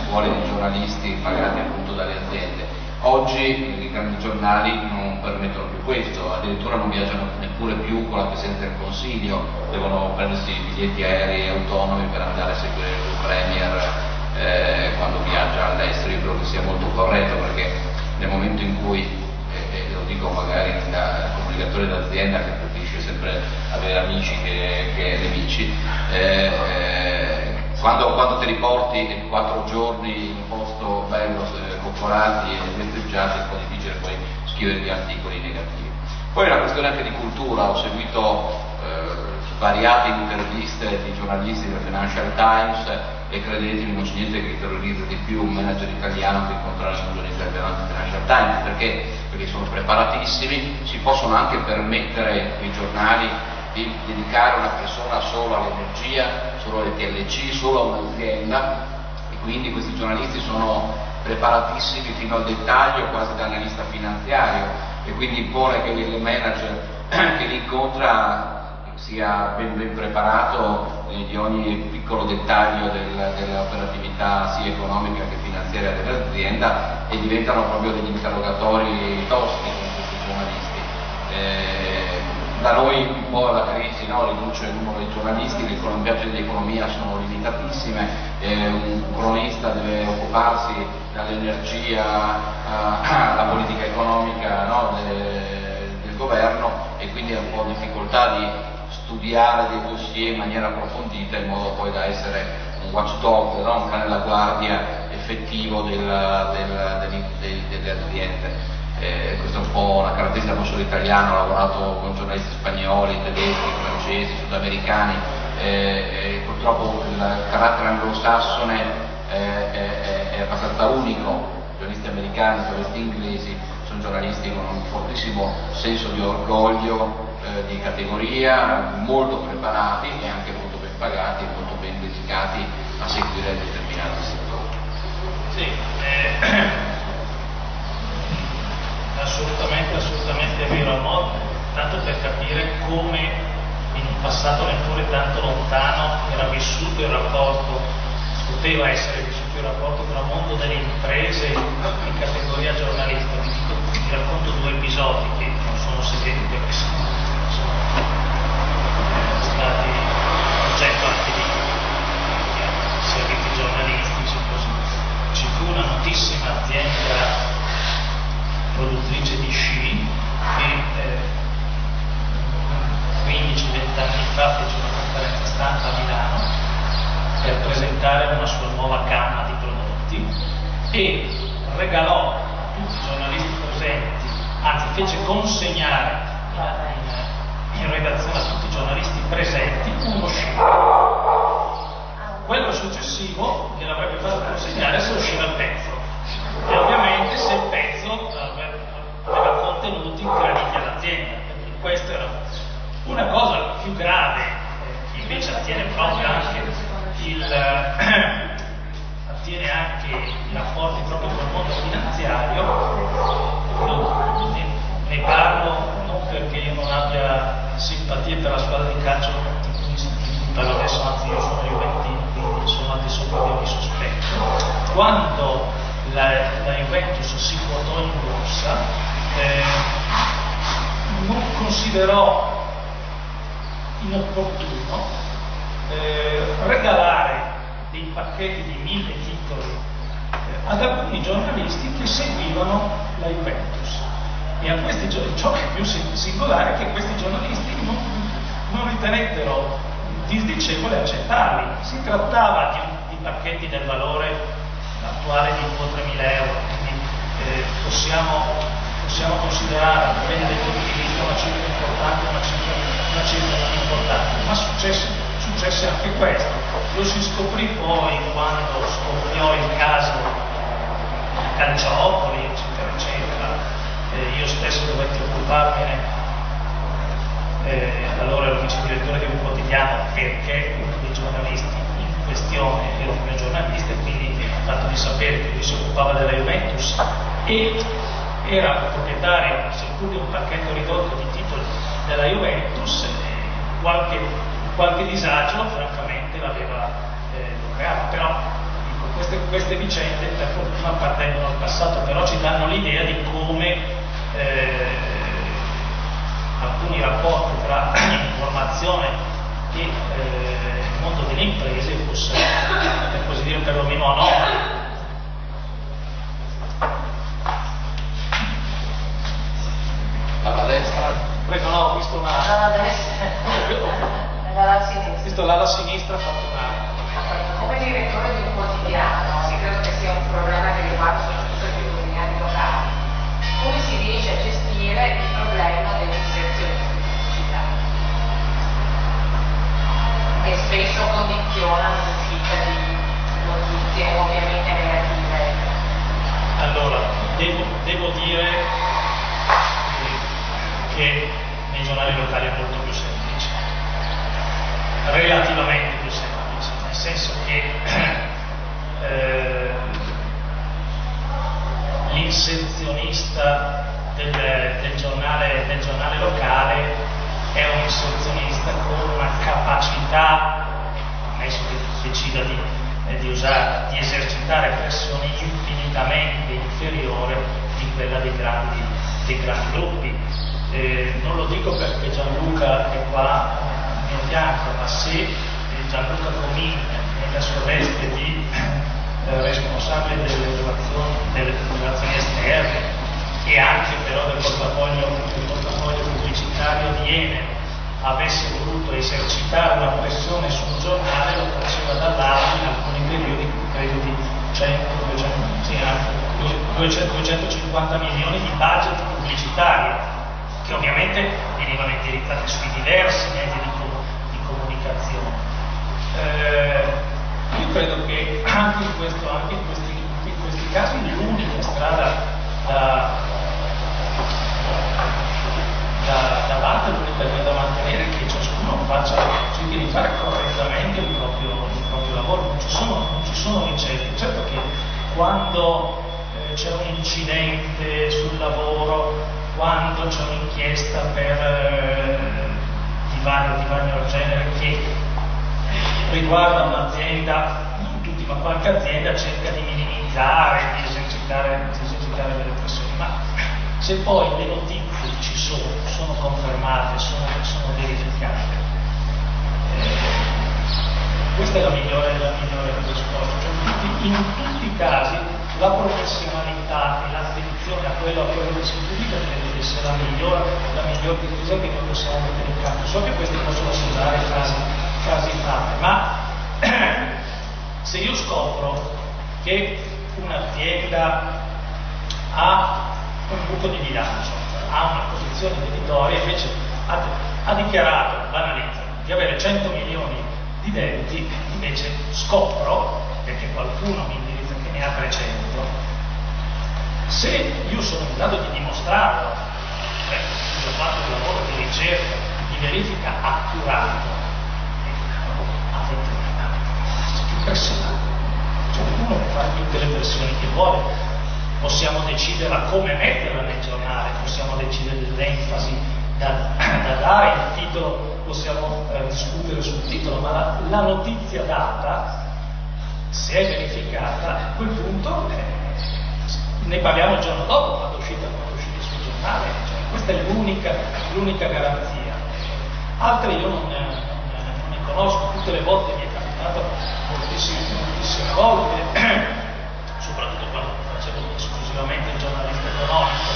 scuole di giornalisti pagati appunto dalle aziende. Oggi i grandi giornali non permettono più questo, addirittura non viaggiano neppure più con la Presidenza del Consiglio, devono prendersi biglietti aerei autonomi per andare a seguire il Premier quando viaggia all'estero. Io credo che sia molto corretto, perché nel momento in cui, lo dico magari da comunicatore d'azienda che preferisce sempre avere amici che nemici, quando ti riporti 4 giorni in un posto bello, coccolati e festeggiati, è un po' difficile poi scrivere gli articoli negativi. Poi è una questione anche di cultura. Ho seguito svariate interviste di giornalisti del Financial Times e credetemi, non c'è niente che terrorizza di più un manager italiano che incontrare un giornalista del Financial Times, perché sono preparatissimi, si possono anche permettere i giornali di dedicare una persona solo all'energia, solo alle TLC, solo a un'azienda, e quindi questi giornalisti sono preparatissimi fino al dettaglio, quasi da analista finanziario, e quindi impone che il manager che li incontra sia ben preparato di ogni piccolo dettaglio dell'operatività sia economica che finanziaria dell'azienda, e diventano proprio degli interrogatori tosti con questi giornalisti. Da noi un po' la crisi, no, riduce il numero dei giornalisti, le colombiaggini di economia sono limitatissime, un cronista deve occuparsi dall'energia alla politica economica, no, del governo, e quindi ha un po' difficoltà di studiare dei dossier in maniera approfondita, in modo poi da essere un watchdog, no, un cane da guardia effettivo delle aziende. Questa è un po' una caratteristica non solo italiana. Ho lavorato con giornalisti spagnoli, tedeschi, francesi, sudamericani, purtroppo il carattere anglosassone è abbastanza unico. Giornalisti americani, giornalisti inglesi sono giornalisti con un fortissimo senso di orgoglio, di categoria, molto preparati e anche molto ben pagati e molto ben dedicati a seguire determinati settori. Sì, assolutamente è vero, no? Tanto per capire come in un passato neppure tanto lontano era vissuto il rapporto, poteva essere vissuto il rapporto tra mondo delle imprese e categoria giornalistica. Vi racconto 2 episodi che non sono segreti perché sono stati oggetto anche di servizi giornalistici, così. Ci fu una notissima azienda produttrice di sci che 15-20 anni fa fece una conferenza stampa a Milano per presentare una sua nuova gamma di prodotti e regalò a tutti i giornalisti presenti, anzi fece consegnare in redazione a tutti i giornalisti presenti uno sci. Quello successivo gliel'avrebbe fatto consegnare se usciva il pezzo, e ovviamente se il pezzo aveva contenuti graditi all'azienda, perché questa era una cosa più grave, invece attiene proprio anche i rapporti proprio col mondo finanziario. Ne parlo non perché io non abbia simpatie per la squadra di calcio di cui parlo adesso, anzi io sono juventino, quindi sono al di sopra di ogni sospetto. Quando la Juventus si quotò in borsa, non considerò inopportuno regalare dei pacchetti di 1000 titoli ad alcuni giornalisti che seguivano la Juventus. E a questi ciò che è più singolare è che questi giornalisti non ritenettero disdicevole accettarli. Si trattava di pacchetti del valore attuale di 2.000-3.000 euro, quindi possiamo considerare, dipende dai punti di vista, una cifra importante o una cifra non importante, ma successe anche questo. Lo si scoprì poi quando scoppiò il caso Calciopoli, eccetera, eccetera. Io stesso dovetti occuparmene, allora ero vice direttore di un quotidiano, perché uno dei giornalisti in questione era un mio giornalista, e quindi il fatto di sapere che lui si occupava della Juventus e era proprietario, seppur di un pacchetto ridotto di titoli della Juventus, qualche disagio francamente lo creava. Però queste vicende per fortuna appartengono al passato, però ci danno l'idea di come alcuni rapporti tra informazione e il mondo delle imprese fossero, per così dire, perlomeno anomali. Alla destra? Prego, no, ho visto una... Alla destra, alla sinistra. Visto là alla sinistra, ha fatto una... Come direttore di un quotidiano, sì, credo che sia un problema che riguarda soprattutto i quotidiani locali. Come si riesce a gestire il problema dell'inserzione di pubblicità, che spesso condizionano l'uscita di notizie ovviamente negative? Allora, devo dire che nei giornali locali è molto più semplice, relativamente più semplice, nel senso che l'inserzionista del giornale locale è un inserzionista con una capacità, ammesso che decida di esercitare pressioni infinitamente inferiore di quella dei grandi gruppi. Non lo dico perché Gianluca è qua al mio fianco, ma se Gianluca Comin, nella sua veste di responsabile delle relazioni esterne e anche però del portafoglio pubblicitario di Enel, avesse voluto esercitare una pressione su un giornale, lo faceva dall'alto in alcuni periodi, credo di 250 milioni di budget pubblicitario, che ovviamente venivano indirizzati sui diversi mezzi di comunicazione. Io credo che anche in questi casi l'unica strada da battere, l'unica via da mantenere è che ciascuno cerchi di fare correttamente il proprio lavoro. Non ci sono ricette. Certo che quando c'è un incidente sul lavoro, quando c'è un'inchiesta di vario genere che riguarda un'azienda, non tutti ma qualche azienda cerca di minimizzare, di esercitare delle pressioni, ma se poi le notizie ci sono confermate, sono verificate, questa è la migliore risposta. Cioè, in tutti i casi la professionalità e l'attenzione a quello che si pubblica credo che sia la miglior difesa che noi possiamo mettere in campo. So che questi possono sembrare frasi fatte, ma se io scopro che un'azienda ha un buco di bilancio, ha una posizione debitoria, invece ha dichiarato, banalizza, di avere 100 milioni di debiti, invece scopro, perché qualcuno mi indirizza che ne ha 300, se io sono in grado di dimostrarlo, ho fatto un lavoro di ricerca, di verifica accurato, avete più personale. ciascuno può fare tutte le versioni che vuole, possiamo decidere a come metterla nel giornale, possiamo decidere l'enfasi da dare, il titolo, possiamo discutere sul titolo, ma la notizia data, se è verificata, a quel punto ne parliamo il giorno dopo, quando uscite sul giornale, cioè, questa è l'unica garanzia. Altre io non ne conosco, tutte le volte mi è capitato moltissime volte, soprattutto quando facevo esclusivamente il giornalista economico,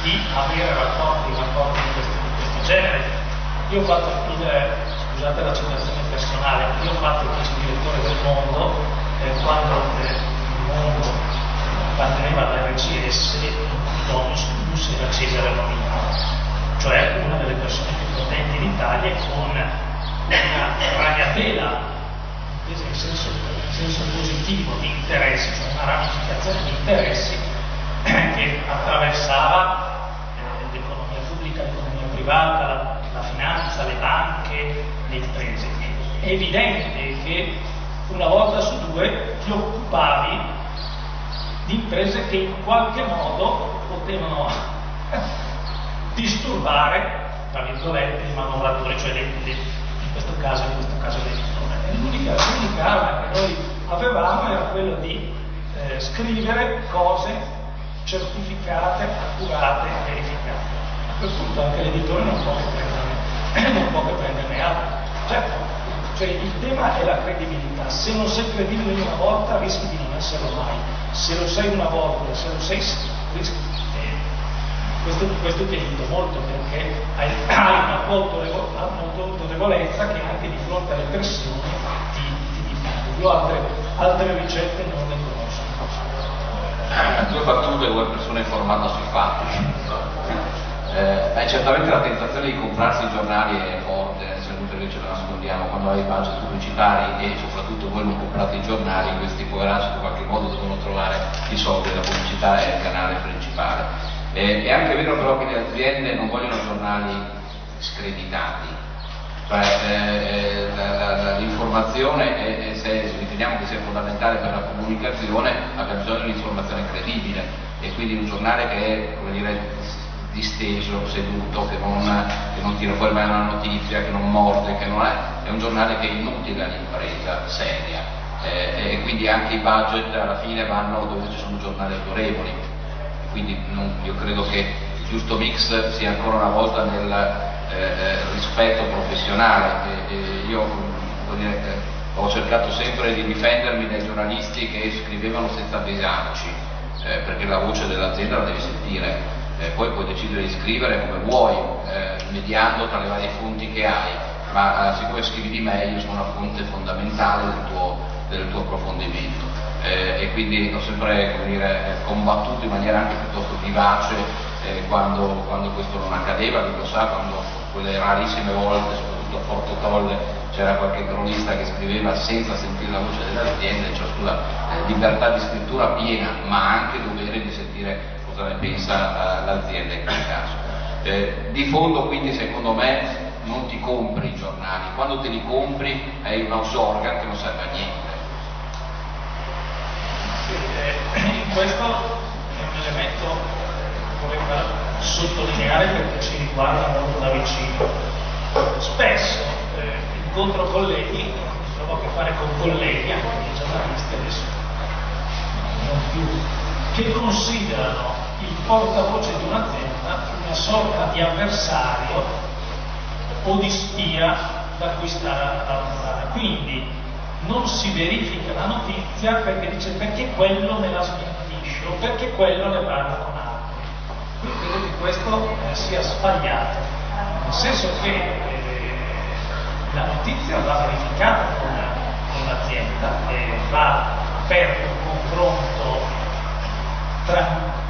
di avere rapporti di questo genere. Io ho fatto scusate la citazione personale, io ho fatto il vice direttore del Mondo quando il Mondo apparteneva all'RCS, Domus era Cesare Romino, cioè una delle persone più potenti in Italia, con una ragnatela, intesa in senso positivo, di interessi, cioè una ramificazione di interessi che attraversava l'economia pubblica, l'economia privata, la finanza, le banche, le imprese. È evidente che una volta su due ti occupavi di imprese che in qualche modo potevano disturbare, tra virgolette, il manovratore, cioè in questo caso l'editore. L'unica arma che noi avevamo era quella di scrivere cose certificate, accurate, verificate. A quel punto anche l'editore non può che prenderne atto. Certo, cioè il tema è la credibilità. Se non sei credibile una volta rischi di non esserlo mai. Se lo sei una volta, se lo sei, rischi. Questo ti aiuta molto, perché hai una autorevolezza che anche di fronte alle pressioni ti difende. Io altre ricette non le conosco. Due battute, due persone informate sui fatti. Certamente la tentazione di comprarsi i giornali è forte, se non ce la nascondiamo, quando hai i budget pubblicitari e soprattutto voi non comprate i giornali, questi poveracci in qualche modo devono trovare i soldi, la pubblicità è il canale principale. È anche vero però che le aziende non vogliono giornali screditati, cioè l'informazione, se riteniamo che sia fondamentale per la comunicazione, abbiamo bisogno di un'informazione credibile, e quindi un giornale che è, come dire, disteso, seduto, che non tira fuori mai una notizia, che non morde, che non è un giornale che è inutile all'impresa seria, e quindi anche i budget alla fine vanno dove ci sono giornali autorevoli. Quindi io credo che il giusto mix sia ancora una volta nel rispetto professionale. Io ho cercato sempre di difendermi dai giornalisti che scrivevano senza avvisarci, perché la voce dell'azienda la devi sentire, poi puoi decidere di scrivere come vuoi, mediando tra le varie fonti che hai, ma siccome scrivi di me, io sono una fonte fondamentale del tuo approfondimento. E quindi ho sempre, come dire, combattuto in maniera anche piuttosto vivace quando questo non accadeva. Chi lo sa, quando quelle rarissime volte, soprattutto a Porto Tolle, c'era qualche cronista che scriveva senza sentire la voce dell'azienda, cioè sulla libertà di scrittura piena, ma anche dovere di sentire cosa ne pensa l'azienda in quel caso. Di fondo, quindi, secondo me, non ti compri i giornali. Quando te li compri hai un ausorgan che non serve a niente. In questo è un elemento che vorrei sottolineare, perché ci riguarda molto da vicino. Spesso incontro colleghi, trovo a che fare con colleghi, anche dei giornalisti adesso non più, che considerano il portavoce di un'azienda una sorta di avversario o di spia da cui stare a lavorare. Quindi non si verifica la notizia perché quello me la smentisce o perché quello ne parla con altri. Quindi credo che questo sia sbagliato, nel senso che la notizia va verificata con l'azienda e va aperto un confronto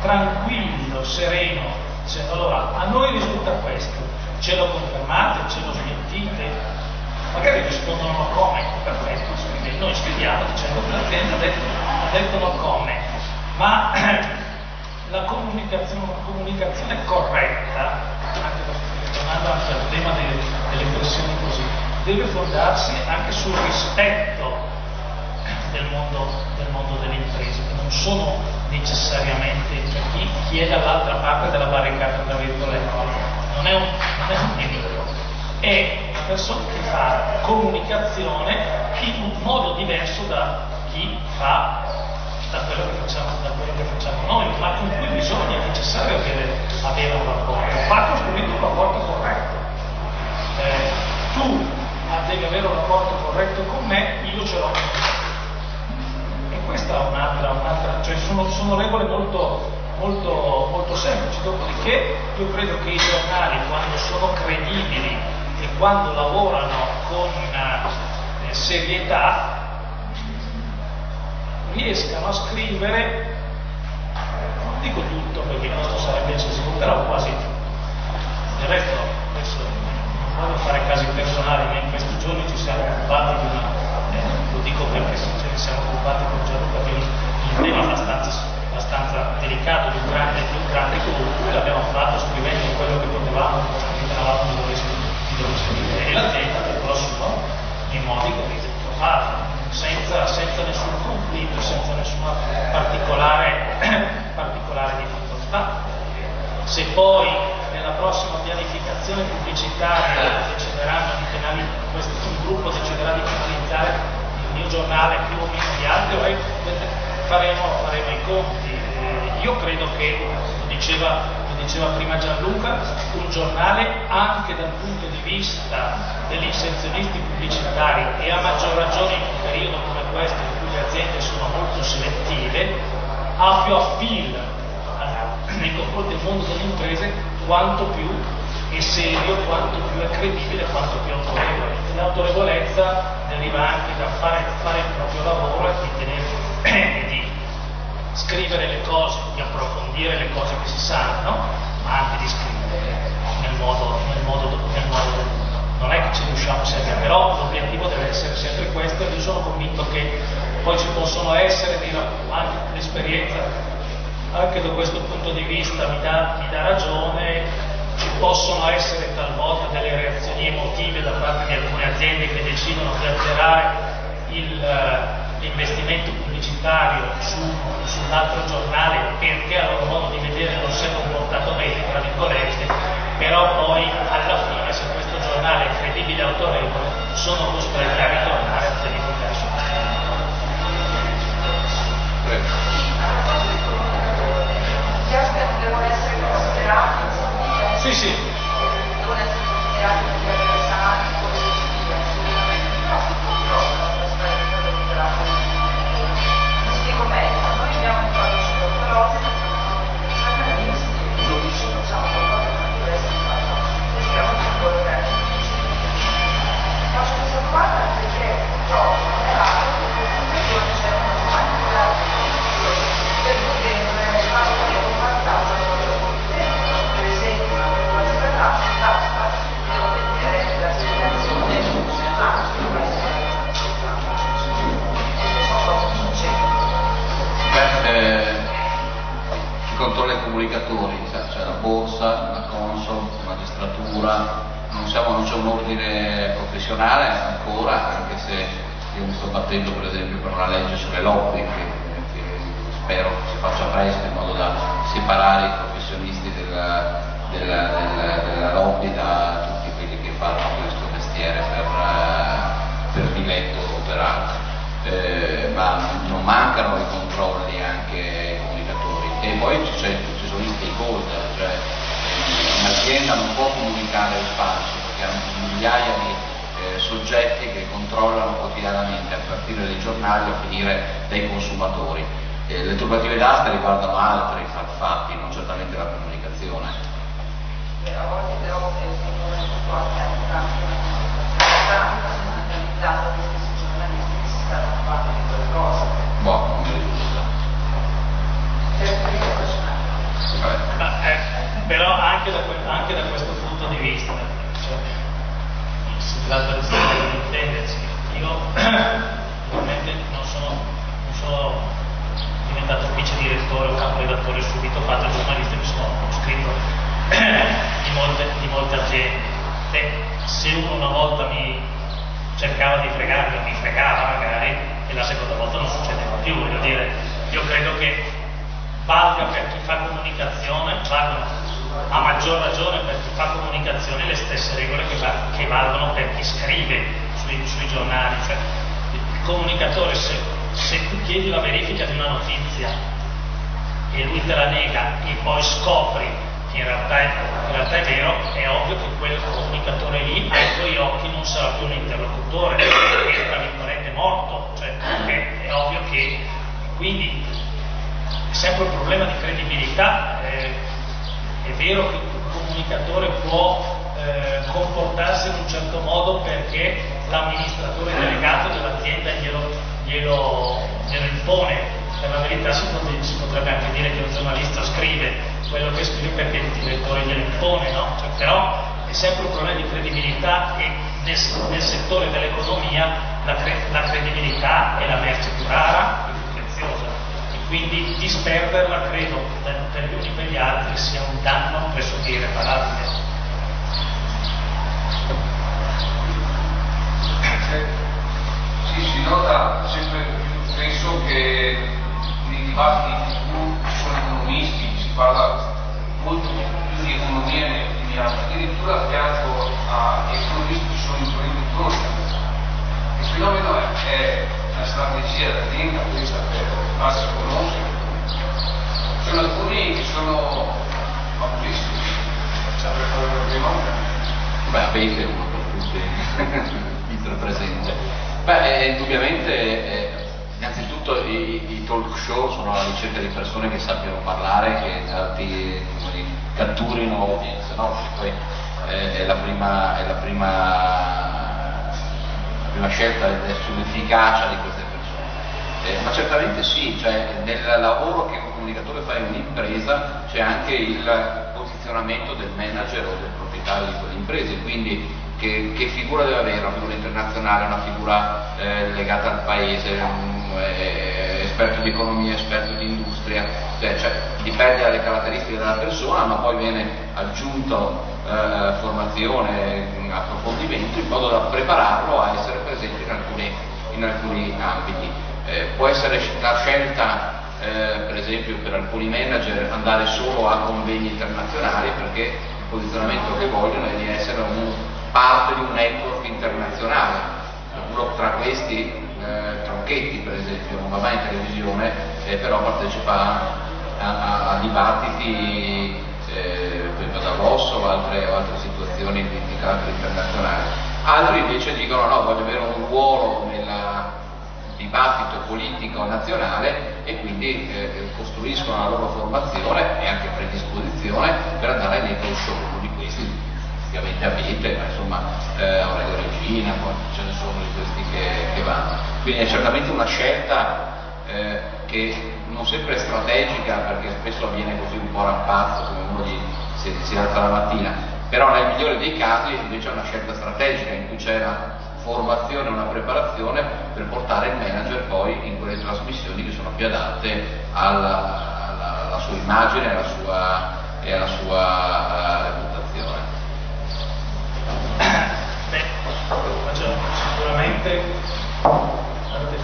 tranquillo, sereno, dicendo: allora a noi risulta questo, ce lo confermate, ce lo smentite? Magari rispondono no comment, perfetto, noi scriviamo dicendo che l'azienda ha detto no comment, ma la comunicazione corretta, tornando anche al tema delle pressioni così, deve fondarsi anche sul rispetto del mondo delle imprese, che non sono necessariamente, cioè chi è dall'altra parte della barricata, tra virgolette, non è un nemico, è una persona che fa comunicazione in un modo diverso da chi fa da quello che facciamo noi, ma con cui bisogna necessario avere un rapporto. Va costruito un rapporto corretto. Tu devi avere un rapporto corretto con me, io ce l'ho con te. E questa è un'altra, cioè sono regole molto semplici. Dopodiché io credo che i giornali, quando sono credibili e quando lavorano con serietà, riescano a scrivere, non dico tutto perché questo sarebbe eccessivo, però quasi tutto. Del resto, adesso non voglio fare casi personali, ma in questi giorni ci siamo occupati di una, lo dico perché ce ne siamo occupati con Gianluca di un tema abbastanza delicato, di un grande gruppo, e l'abbiamo fatto scrivendo quello che potevamo, ritenevamo di dover scrivere, e l'azienda però sono in modi che farlo, senza nessun conflitto, senza nessuna particolare difficoltà. Se poi nella prossima pianificazione pubblicitaria un gruppo deciderà di penalizzare il mio giornale più o meno di altri, faremo i conti. Io credo che, lo diceva prima Gianluca, un giornale anche dal punto di vista degli inserzionisti pubblicitari, e a maggior ragione in un periodo come questo in cui le aziende sono molto selettive, ha più appeal nei confronti del mondo delle imprese quanto più è serio, quanto più è credibile, quanto più autorevole. L'autorevolezza deriva anche da fare il proprio lavoro e di scrivere le cose, di approfondire le cose che si sanno, ma anche di scrivere nel modo non è che ci riusciamo sempre, però l'obiettivo deve essere sempre questo, e io sono convinto che poi ci possono essere, anche l'esperienza anche da questo punto di vista mi dà ragione, ci possono essere talvolta delle reazioni emotive da parte di alcune aziende che decidono di azzerare l'investimento pubblicitario sull'altro giornale perché a loro modo di vedere non si è comportato bene, tra virgolette, però poi alla fine, se questo giornale è credibile e autorevole, sono costretti a ritornare a pianificare su Gli ospiti devono essere considerati, sì. devono essere considerati degli avversari, mi spiego meglio, noi abbiamo un quadro su dottorossi, facciamo qualcosa di diverso di fatto, stiamo coinvolgendo. Faccio questa domanda perché trovo nell'atto che in conclusione c'è una domanda per poter fare un vantaggio per esempio la libertà devo vedere la situazione i controlli ai comunicatori, c'è la borsa, la Consob, la magistratura, non c'è un ordine professionale ancora, anche se io mi sto battendo per esempio per una legge sulle lobby che spero si faccia presto, in modo da separare i professionisti della lobby da tutti quelli che fanno questo mestiere per diletto o per altro. Ma non mancano i controlli anche ai comunicatori, e poi ci sono i stakeholder, cioè un'azienda non può comunicare il falso perché hanno migliaia di soggetti che controllano quotidianamente, a partire dai giornali a finire dai consumatori. Le turbative d'asta riguardano altri fatti, non certamente la comunicazione. a volte però sono molto attenti analizzato gli stessi giornalisti che si stanno occupando di quelle cose. Boh, non mi risulta. Però anche da questo punto di vista, cioè, si tratta di intendersi. Io ovviamente non sono diventato vice direttore o caporedattore subito, ho fatto giornalista e mi sono scritto di molte aziende. Se uno una volta mi cercava di fregarmi, mi fregava magari, e la seconda volta non succedeva più. Voglio dire, io credo che valga per chi fa comunicazione, valgono a maggior ragione per chi fa comunicazione le stesse regole che valgono per chi scrive sui giornali. Cioè, il comunicatore, se tu chiedi la verifica di una notizia e lui te la nega e poi scopri che in realtà è vero, è ovvio che quel comunicatore lì ai tuoi occhi non sarà più un interlocutore, è tra virgolette morto, cioè è ovvio che quindi è sempre un problema di credibilità. È vero che un comunicatore può comportarsi in un certo modo perché l'amministratore delegato dell'azienda glielo impone. Per la verità si potrebbe anche dire che un giornalista scrive quello che scrive perché il direttore glielo impone, no? Cioè, però è sempre un problema di credibilità e nel settore dell'economia la credibilità è la merce più rara e più preziosa. Quindi disperderla, credo, per gli uni e per gli altri sia un danno pressoché irreparabile. Sì, si nota sempre più spesso che nei dibattiti con economisti si parla molto più di economia negli ultimi anni, addirittura a fianco a economisti che sono imprenditori. Il fenomeno è una strategia d'azienda questa per farsi conoscere. Ci sono alcuni che sono famosissimi, sempre fare il primo. Beh, avete uno per tutti il presente. Beh, indubbiamente, innanzitutto i talk show sono alla ricerca di persone che sappiano parlare, che catturino l'audience, no? Poi è la prima scelta sull'efficacia di queste persone. Ma certamente sì, cioè nel lavoro che un comunicatore fa in un'impresa c'è anche il posizionamento del manager o del proprietario di quell'impresa, quindi che figura deve avere, una figura internazionale, una figura legata al paese, esperto di economia, esperto di industria, cioè dipende dalle caratteristiche della persona, ma poi viene aggiunto formazione, approfondimento in modo da prepararlo a essere presente in alcuni ambiti. Può essere la scelta per esempio per alcuni manager andare solo a convegni internazionali perché il posizionamento che vogliono è di essere parte di un network internazionale. Uno tra questi Tronchetti per esempio non va mai in televisione però partecipa a dibattiti a Davos o altre situazioni di carattere internazionale. Altri invece dicono no, voglio avere un ruolo nel dibattito politico nazionale e quindi costruiscono la loro formazione e anche predisposizione per andare nei talk show. Uno di questi ovviamente avete, ma insomma Aurelio Regina, poi ce ne sono di questi che vanno. Quindi è certamente una scelta che non sempre è strategica perché spesso avviene così un po' a rampazzo come uno si alza la mattina, però nel migliore dei casi invece è una scelta strategica in cui c'è una formazione, una preparazione per portare il manager poi in quelle trasmissioni che sono più adatte alla sua immagine e alla sua reputazione. Beh, sicuramente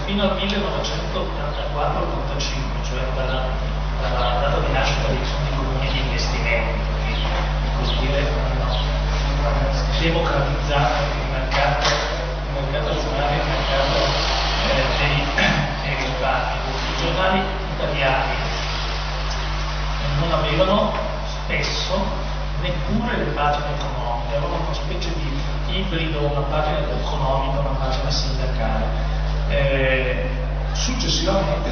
fino al 1984-85, cioè dalla data di nascita dei comuni di investimenti, così dire, hanno democratizzato il mercato azionario, il mercato dei derivati. I giornali italiani non avevano spesso neppure le pagine economiche, avevano una specie di ibrido, una pagina economica, una pagina sindacale. Successivamente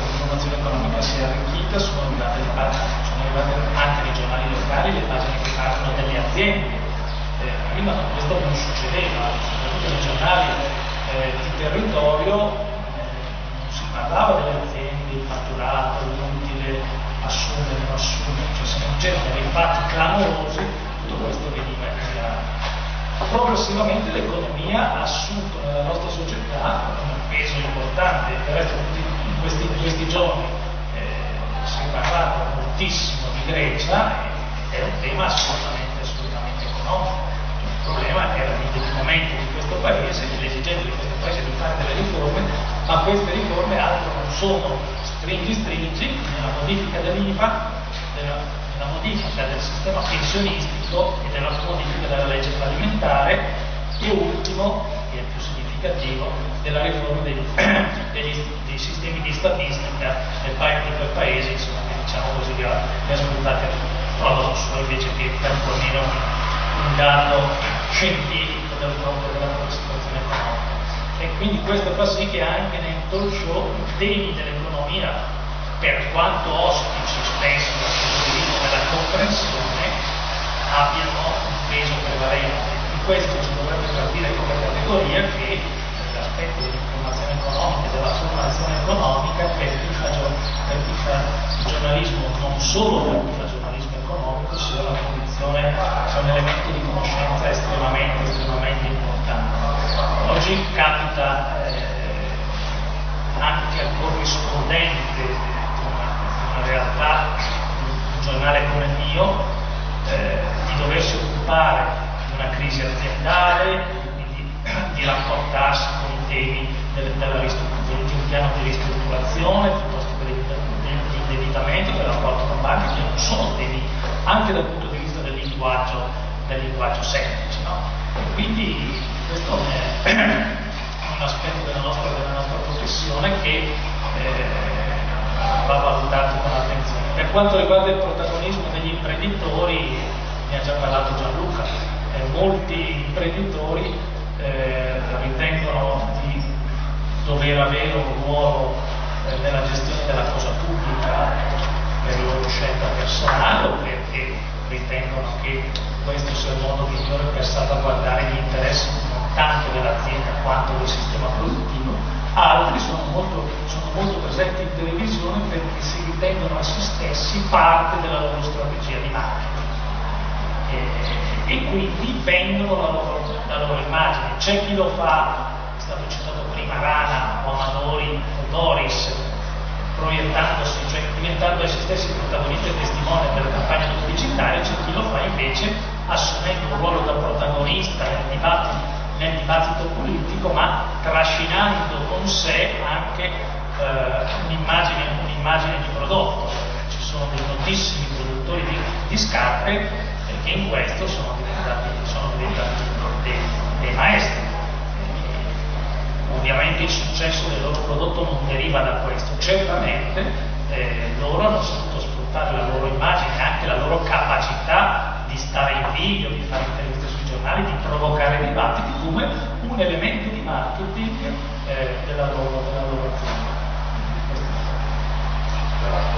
l'informazione economica si è arricchita, sono arrivate anche nei giornali locali le pagine che parlano delle aziende. Prima questo non succedeva, soprattutto nei giornali di territorio non si parlava delle aziende, il fatturato, l'utile, assumere, non assumere, cioè se non c'erano dei fatti clamorosi tutto questo veniva ignarato. Progressivamente l'economia ha assunto nella nostra società un peso importante, per resto in questi giorni si è parlato moltissimo di Grecia ed è un tema assolutamente economico. Il problema era l'indebitamento di questo paese esigendo di questo paese di fare delle riforme, ma queste riforme altro non sono stringi nella modifica dell'IVA, nella modifica del sistema pensionistico e della modifica della legge fallimentare, e ultimo, che è più significativo, della riforma dei sistemi di statistica di quel paese, insomma, che diciamo così li ha sfruttati prodotto solo invece che per fornire un dato scientifico della propria situazione economica. E quindi questo fa sì che anche nel talk show i temi dell'economia, per quanto ostici spesso dal punto di vista della comprensione, abbiano un peso prevalente. Di questo ci dovrebbe far dire come categoria che l'aspetto dell'informazione economica e della formazione economica per chi fa giornalismo, non solo per chi fa giornalismo economico, sia una condizione, sia un elemento di conoscenza estremamente importante. Oggi capita anche al corrispondente di una realtà, un giornale come il mio, di doversi occupare di una crisi aziendale, di rapportarsi con i temi di un piano di ristrutturazione piuttosto che di indebitamento, del rapporto con banche, che non sono temi anche dal punto di vista del linguaggio semplice, no? E quindi questo è un aspetto della nostra professione che va valutato con attenzione. Per quanto riguarda il protagonismo degli imprenditori, ne ha già parlato Gianluca, molti imprenditori ritengono di dover avere un ruolo nella gestione della cosa pubblica per loro scelta personale o perché ritengono che questo sia il modo migliore per salvaguardare gli interessi non tanto dell'azienda quanto del sistema produttivo. Altri sono molto presenti in televisione perché si ritengono a se stessi parte della loro strategia di marketing e quindi vendono la loro immagine. C'è chi lo fa, è stato citato prima Rana o Amadori o Doris, proiettandosi, cioè diventando essi stessi protagonisti e testimoni della campagna pubblicitaria. C'è chi lo fa invece assumendo un ruolo da protagonista nel dibattito politico, ma trascinando con sé anche un'immagine di prodotto. Ci sono dei notissimi produttori di scarpe che in questo sono diventati dei maestri. Ovviamente il successo del loro prodotto non deriva da questo, certamente loro hanno saputo sfruttare la loro immagine e anche la loro capacità di stare in video, di fare interviste sui giornali, di provocare dibattiti come un elemento di marketing della loro azienda.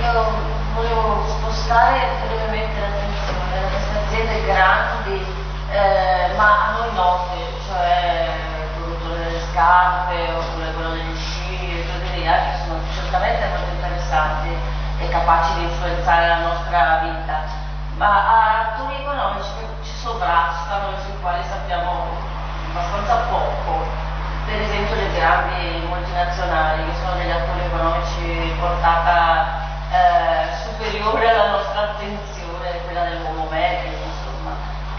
Io volevo spostare brevemente l'attenzione da queste aziende grandi ma a noi note, cioè il produttore delle scarpe oppure quello degli sci e cose via, che sono certamente molto interessanti e capaci di influenzare la nostra vita, ma attori economici che ci sovrastano e sui quali sappiamo abbastanza poco. Per esempio le grandi multinazionali, che sono degli attori economici portata superiore alla nostra attenzione, quella del nuovo medio, insomma.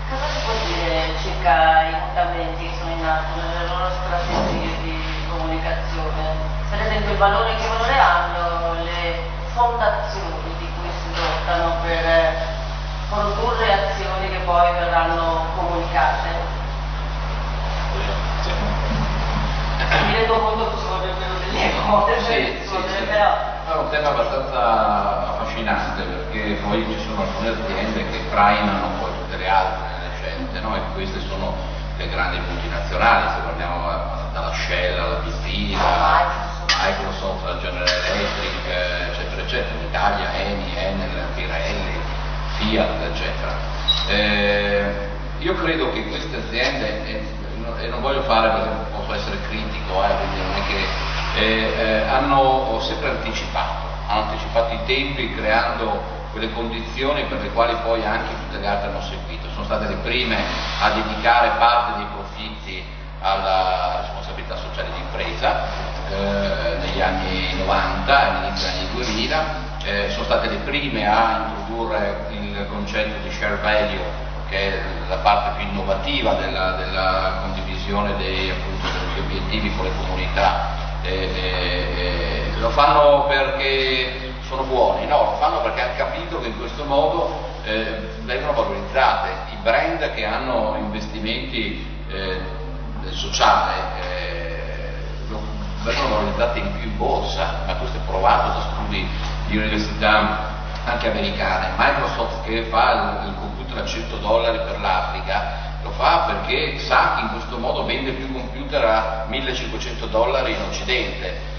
Cosa si può dire circa i mutamenti che sono in atto nelle loro strategie di comunicazione? Per esempio che valore hanno le fondazioni di cui si dotano per produrre azioni che poi verranno comunicate? Mi rendo conto che ci vorrebbero delle cose, però... È un tema abbastanza affascinante perché poi ci sono alcune aziende che trainano poi tutte le altre nelle scelte, no? E queste sono le grandi multinazionali, se guardiamo dalla Shell alla BP, da Microsoft, la General Electric, eccetera, eccetera, in Italia, Eni, Enel, Pirelli, Fiat, eccetera. Io credo che queste aziende, e non voglio fare perché posso essere critico, quindi non è che hanno sempre anticipato i tempi, creando quelle condizioni per le quali poi anche tutte le altre hanno seguito. Sono state le prime a dedicare parte dei profitti alla responsabilità sociale di impresa negli anni 90 e all'inizio degli anni 2000, sono state le prime a introdurre il concetto di share value, che è la parte più innovativa della condivisione condivisione appunto, degli obiettivi con le comunità. Lo fanno perché sono buoni? No, lo fanno perché hanno capito che in questo modo vengono valorizzate i brand che hanno investimenti nel sociale, vengono valorizzati in borsa, ma questo è provato da studi di università anche americane. Microsoft, che fa il computer a $100 per l'Africa, lo fa perché sa che in questo modo vende più computer a $1.500 in Occidente.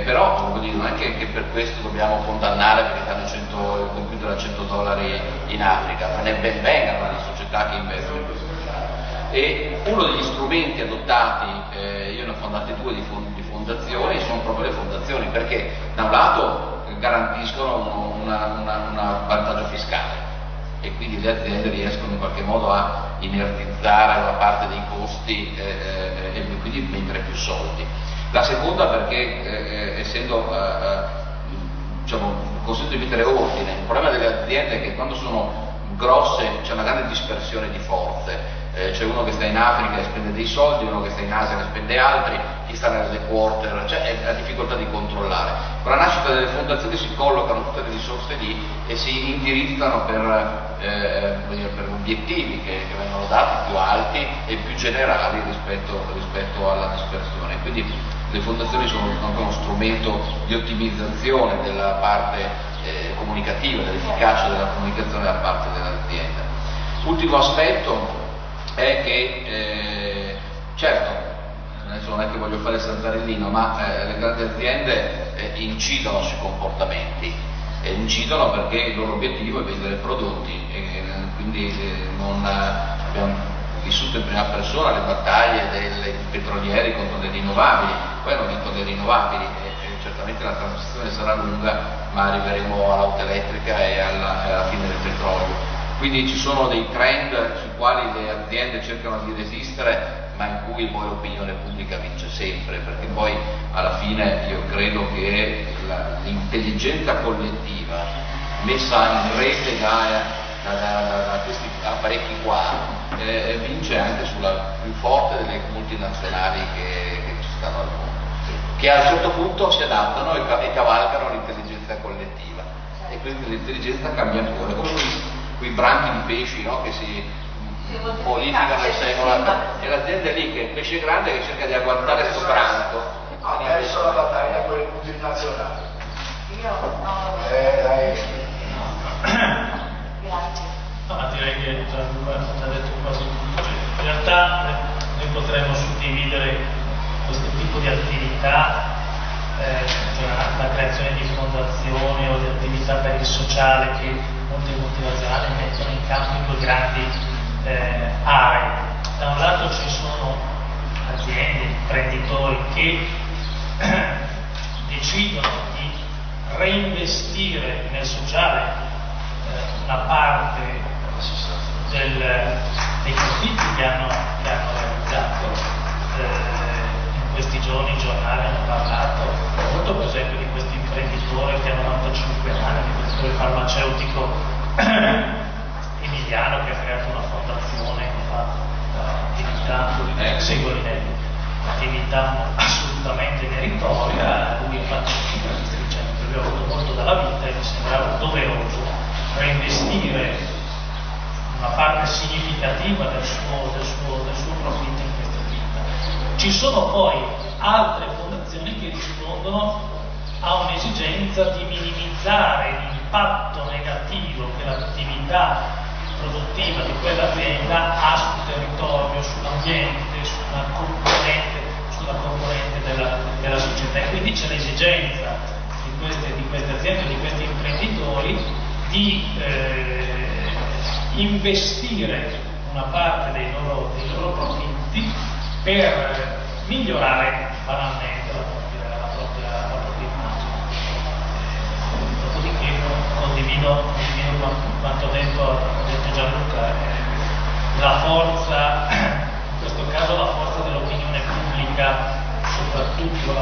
Però non è che per questo dobbiamo condannare perché danno il computer a $100 in Africa, ma ne ben vengano le società che investono in questo. E uno degli strumenti adottati, io ne ho fondate 2 di fondazioni, sono proprio le fondazioni, perché da un lato garantiscono un vantaggio fiscale e quindi le aziende riescono in qualche modo a inertizzare una parte dei costi e quindi vendere più soldi. La seconda perché essendo consente di mettere ordine. Il problema delle aziende è che quando sono grosse c'è una grande dispersione di forze. C'è uno che sta in Africa e spende dei soldi, uno che sta in Asia e ne spende altri, chi sta nell'headquarter, è la difficoltà di controllare. Con la nascita delle fondazioni si collocano tutte le risorse lì e si indirizzano per obiettivi che vengono dati più alti e più generali rispetto alla dispersione. Quindi le fondazioni sono anche uno strumento di ottimizzazione della parte comunicativa, dell'efficacia della comunicazione da parte dell'azienda. Ultimo aspetto è che, certo, adesso non è che voglio fare il santarellino, ma le grandi aziende incidono sui comportamenti, incidono perché il loro obiettivo è vendere prodotti, e quindi abbiamo vissuto in prima persona le battaglie dei petrolieri contro le rinnovabili, poi hanno vinto le rinnovabili e certamente la transizione sarà lunga, ma arriveremo all'auto elettrica e alla fine del petrolio. Quindi ci sono dei trend sui quali le aziende cercano di resistere, ma in cui poi l'opinione pubblica vince sempre, perché poi alla fine io credo che l'intelligenza collettiva messa in rete da questi apparecchi qua vince anche sulla più forte delle multinazionali che ci stanno al mondo, che a un certo punto si adattano e cavalcano l'intelligenza collettiva, e quindi l'intelligenza cambia ancora, come quei branchi di pesci, no? Che si bonificano e seguono, e l'azienda lì che è il pesce grande che cerca di agguantare questo branco. Adesso la battaglia con le multinazionali. Io no. Grazie. No, ma direi che Gianluca ha detto quasi tutto. In realtà noi potremmo suddividere questo tipo di attività, la creazione di fondazioni o di attività per il sociale che molte multinazionali mettono in campo in 2 grandi aree. Da un lato ci sono aziende, imprenditori che decidono di reinvestire nel sociale una parte dei profitti che hanno realizzato. In questi giorni i giornali hanno parlato molto, per esempio, di questo imprenditore che ha 95 anni, di questo farmaceutico emiliano che ha creato una fondazione che fa attività Segolinelli, attività assolutamente meritoria. Lui infatti ha avuto molto dalla vita e mi sembrava doveroso reinvestire una parte significativa del suo profitto in questa attività. Ci sono poi altre fondazioni che rispondono a un'esigenza di minimizzare l'impatto negativo che l'attività produttiva di quell'azienda ha sul territorio, sull'ambiente, sulla componente della società. E quindi c'è l'esigenza di queste aziende, di questi imprenditori, di investire una parte dei loro profitti per migliorare banalmente la propria immagine. Dopodiché condivido quanto detto Gianluca, la forza, in questo caso la forza dell'opinione pubblica, soprattutto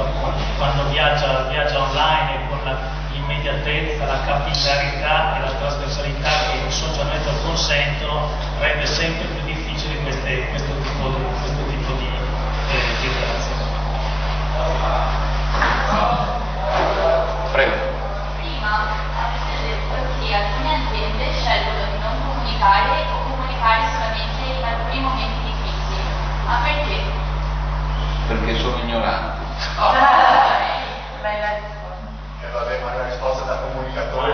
quando viaggia online e con l'immediatezza, la capillarità e la trasversalità che i social network consentono, rende sempre più difficile difficili questo tipo di relazione. Prego. Prima avete detto che alcune aziende scelgono di non comunicare o comunicare solamente in alcuni momenti di crisi. Ma perché? Perché sono ignoranti. Bella risposta. E vabbè, ma la risposta da comunicatore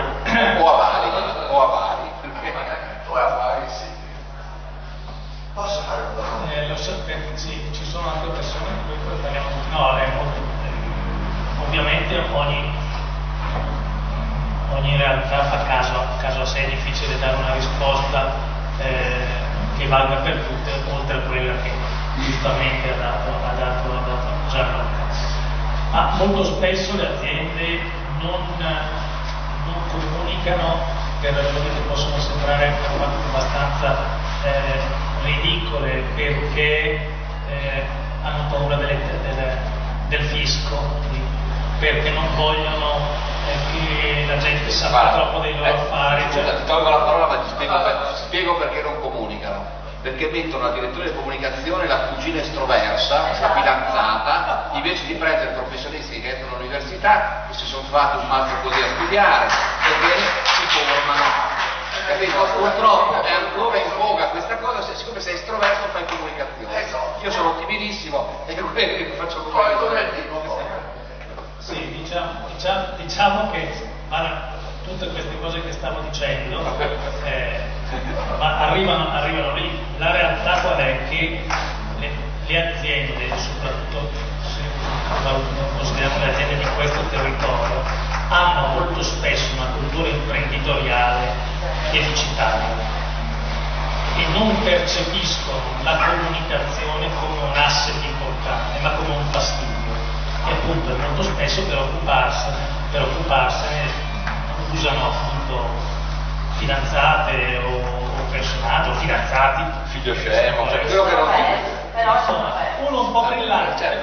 O a vari, o a vari. o a vari, sì. Posso fare una domanda? Lo so, sì, ci sono anche persone che poi parliamo. No, è molto, ovviamente ogni realtà fa caso a sé, è difficile dare una risposta che valga per tutte, oltre a quella che giustamente ha dato Gianluca. Ma molto spesso le aziende non comunicano per ragioni che possono sembrare abbastanza ridicole, perché hanno paura del fisco, perché non vogliono che la gente sappia troppo dei loro affari. Scusa, ti tolgo la parola, ma ti spiego perché non comunicano. Perché mettono al direttore di comunicazione la cugina estroversa, la fidanzata, invece di prendere professionisti che entrano all'università, che si sono fatti un mazzo così a studiare, perché si formano. Capito? Purtroppo è ancora in voga questa cosa, siccome sei estroverso fai comunicazione. Io sono timidissimo e quello faccio comunicazione. Sì, diciamo che tutte queste cose che stavo dicendo ma arrivano lì. La realtà qual è? Che le aziende, soprattutto se consideriamo le aziende di questo territorio, hanno molto spesso una cultura imprenditoriale deficitaria e non percepiscono la comunicazione come un asset importante, ma come un fastidio. E appunto molto spesso per occuparsene usano appunto fidanzate o personaggi o fidanzati, Figlio scemo, cioè quello che non Però insomma, uno un po' brillante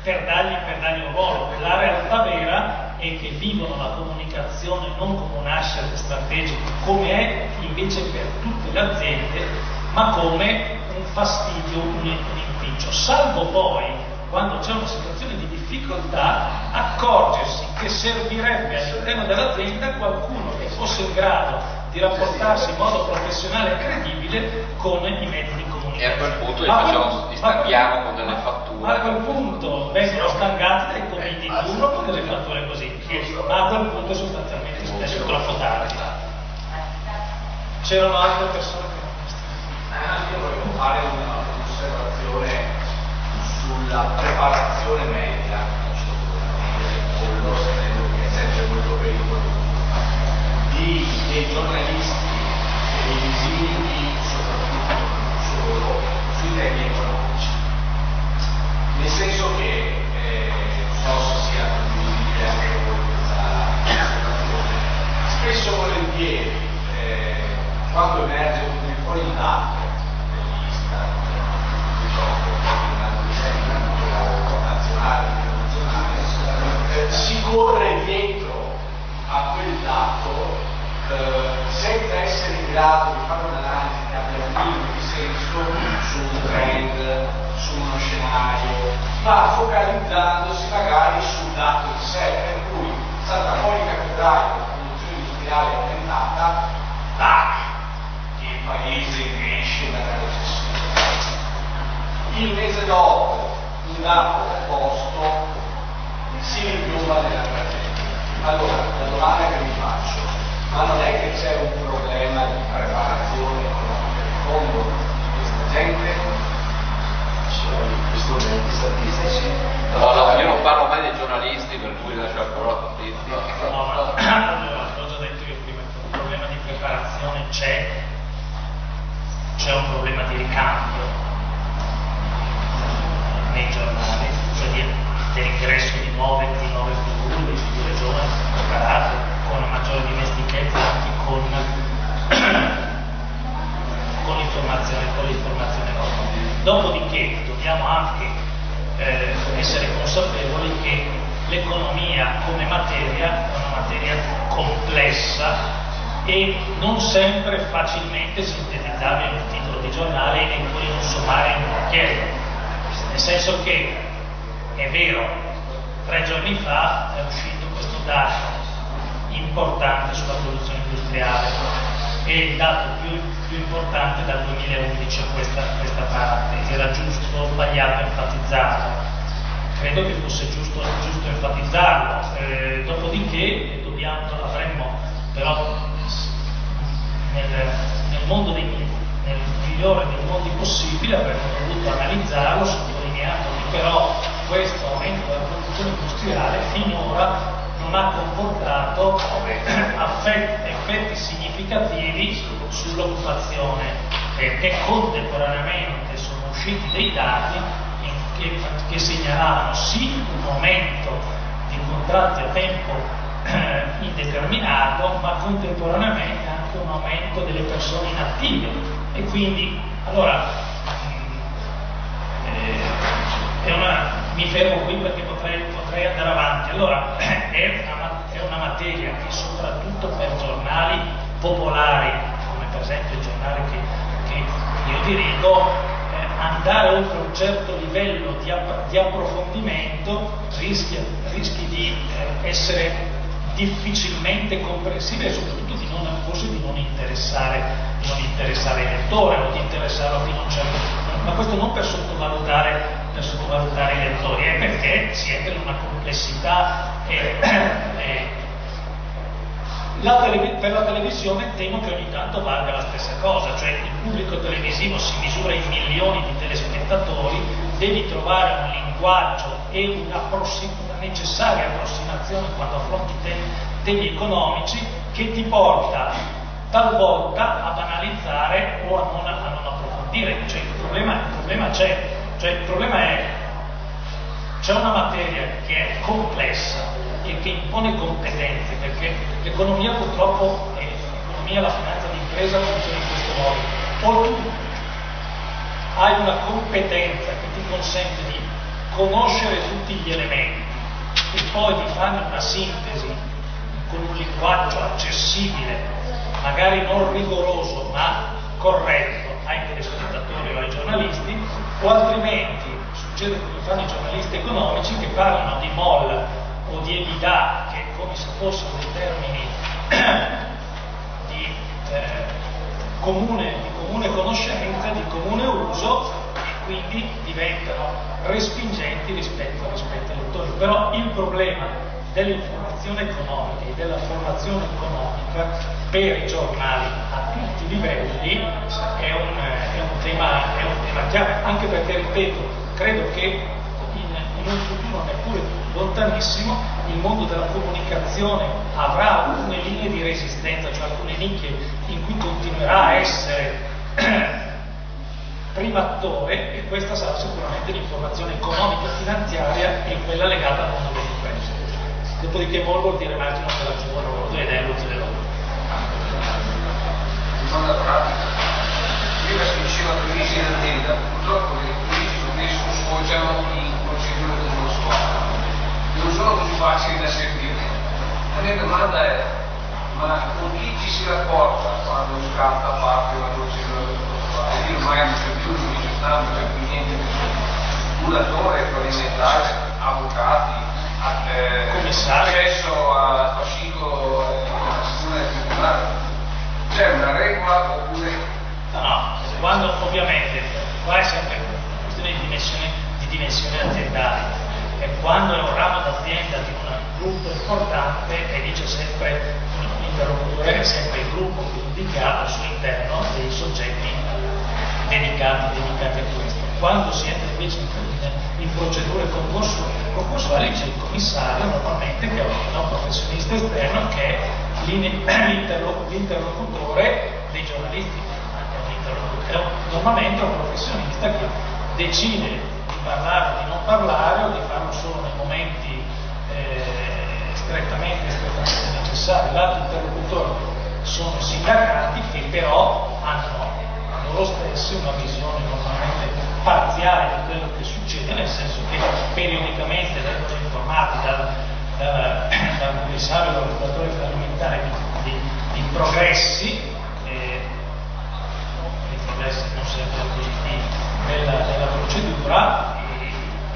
per dargli un ruolo. La realtà vera è che vivono la comunicazione non come un asset strategico, come è invece per tutte le aziende, ma come un fastidio, un impiccio, salvo poi, quando c'è una situazione di difficoltà, accorgersi che servirebbe all'interno dell'azienda qualcuno che fosse in grado di rapportarsi in modo professionale e credibile con i mezzi di comunicazione. E a quel punto li stanghiamo con delle fatture. Ma a quel punto vengono stangati dai commiti turno con delle fatture così, ma a quel punto sostanzialmente spesso è troppo tardi. C'erano altre persone che Io volevo fare un'osservazione sulla preparazione media, credo che è sempre molto pericoloso, dei giornalisti televisivi, soprattutto solo sui temi economici. Nel senso che non so se sia condivisibile anche voi questa osservazione, spesso e volentieri quando emerge fuori il dato dell'Istat, nazionale e internazionale, si corre dietro a quel dato senza essere in grado di fare un'analisi che abbia un minimo di senso su un trend, su uno scenario, ma focalizzandosi magari sul dato in sé, per cui Santa Monica Febbraio, la produzione industriale è aumentata, tac, il paese che esce dalla recessione. Il mese dopo un dato opposto si rinviova nella tragedia. Allora, la domanda che mi faccio, ma non è che c'è un problema di preparazione economica di fondo di questa gente? Ci sono gli strumenti statistici? No, io non parlo mai dei giornalisti, per cui lascio la parola a tutti. no, ma allora, l'ho già detto io prima, che un problema di preparazione c'è un problema di ricambio nei giornali, cioè dell'ingresso di nuove figure, di figure giovani, preparate, con una maggiore dimestichezza anche con l'informazione economica. Dopodiché dobbiamo anche essere consapevoli che l'economia come materia è una materia complessa e non sempre facilmente sintetizzabile in un titolo di giornale e neppure in un sommario in un occhiello, nel senso che è vero, 3 giorni fa è uscito questo dato importante sulla produzione industriale, è il dato più importante dal 2011 a questa parte. Era giusto o sbagliato enfatizzarlo? Credo che fosse giusto enfatizzarlo, dopodiché avremmo però nel mondo nel migliore dei modi possibili avremmo dovuto analizzarlo, sottolineando che però questo aumento della produzione industriale finora non ha comportato effetti significativi sull'occupazione, perché contemporaneamente sono usciti dei dati che segnalavano sì un aumento di contratti a tempo indeterminato, ma contemporaneamente anche un aumento delle persone inattive. E quindi allora mi fermo qui perché potrei andare avanti. Allora è una materia che soprattutto per giornali popolari, come per esempio il giornale che io dirigo, andare oltre un certo livello di approfondimento rischi di essere difficilmente comprensibile e soprattutto forse di non interessare il lettore o di interessarlo fino a un certo punto. Ma questo non per sottovalutare i lettori, è perché si entra in una complessità per la televisione temo che ogni tanto valga la stessa cosa, cioè il pubblico televisivo si misura in milioni di telespettatori, devi trovare un linguaggio e una necessaria approssimazione quando affronti temi economici che ti porta talvolta a banalizzare o a non approfondire. Cioè il problema c'è, cioè il problema è c'è una materia che è complessa e che impone competenze, perché l'economia purtroppo l'economia e la finanza d'impresa funziona in questo modo: o tu hai una competenza che ti consente di conoscere tutti gli elementi e poi di fare una sintesi con un linguaggio accessibile, magari non rigoroso ma corretto ai telespettatori o ai giornalisti, o altrimenti succede come fanno i giornalisti economici che parlano di MOL o di EBITDA, che come se fossero dei termini di comune conoscenza, di comune uso, e quindi diventano respingenti rispetto ai lettori. Però il problema dell'informazione economica e della formazione economica per i giornali a tutti i livelli è un tema chiave, anche perché, ripeto, credo che in un futuro neppure lontanissimo il mondo della comunicazione avrà alcune linee di resistenza, cioè alcune nicchie in cui continuerà a essere primo attore, e questa sarà sicuramente l'informazione economica e finanziaria e quella legata al mondo delle imprese. Dopodiché MOL vuol dire margine operativo lordo ed è l'utile lordo. Domanda pratica. Prima si diceva crisi in azienda, purtroppo le crisi spesso sfociano in procedure concorsuali, non sono così facili da sentire. La mia domanda è: ma con chi ci si rapporta quando scatta a parte una procedura concorsuale? Io ormai non c'è più, non c'è stato, non c'è più niente, curatore, fallimentare, avvocati, accesso a fascicolo, assessore tribunale. C'è una regola oppure? No, quando ovviamente qua è sempre una questione di dimensione aziendale, e quando è un ramo d'azienda di un gruppo importante e lì c'è sempre l'interlocutore, è sempre il gruppo che indica al suo interno dei soggetti dedicati a questo. Quando si entra invece in procedure concorsuali c'è il commissario normalmente, che è un professionista esterno, che è l'interlocutore dei giornalisti, normalmente un professionista che decide di parlare o di non parlare, o di farlo solo nei momenti strettamente necessari. L'altro interlocutore sono i sindacati, che però hanno a loro stessi una visione normalmente parziale di quello che succede, nel senso che periodicamente vengono informati dal commissario, dal regolatore fallimentare di progressi, non sempre positivi, nella procedura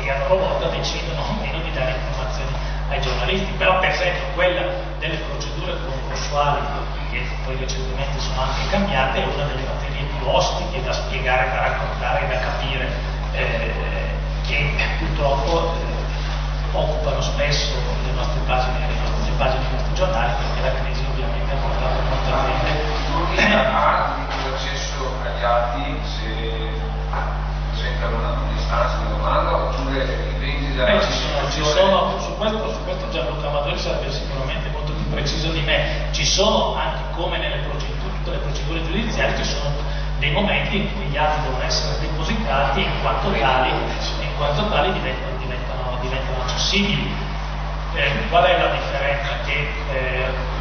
e a loro volta decidono o meno di dare informazioni ai giornalisti. Però per esempio quella delle procedure concorsuali, che poi recentemente sono anche cambiate, è una delle materie più ostiche da spiegare, da raccontare, da capire, che purtroppo occupano spesso le nostre pagine dei nostri giornali, perché la crisi ovviamente ha portato molte aziende l'accesso agli atti se presentano un'istanza, una domanda, oppure i vendita ci sono su questo Gianluca Amadori sarebbe sicuramente molto più preciso di me. Ci sono anche, come tutte le procedure giudiziarie, ci sono dei momenti in cui gli atti devono essere depositati, in quanto tali diventano accessibili. Qual è la differenza? Che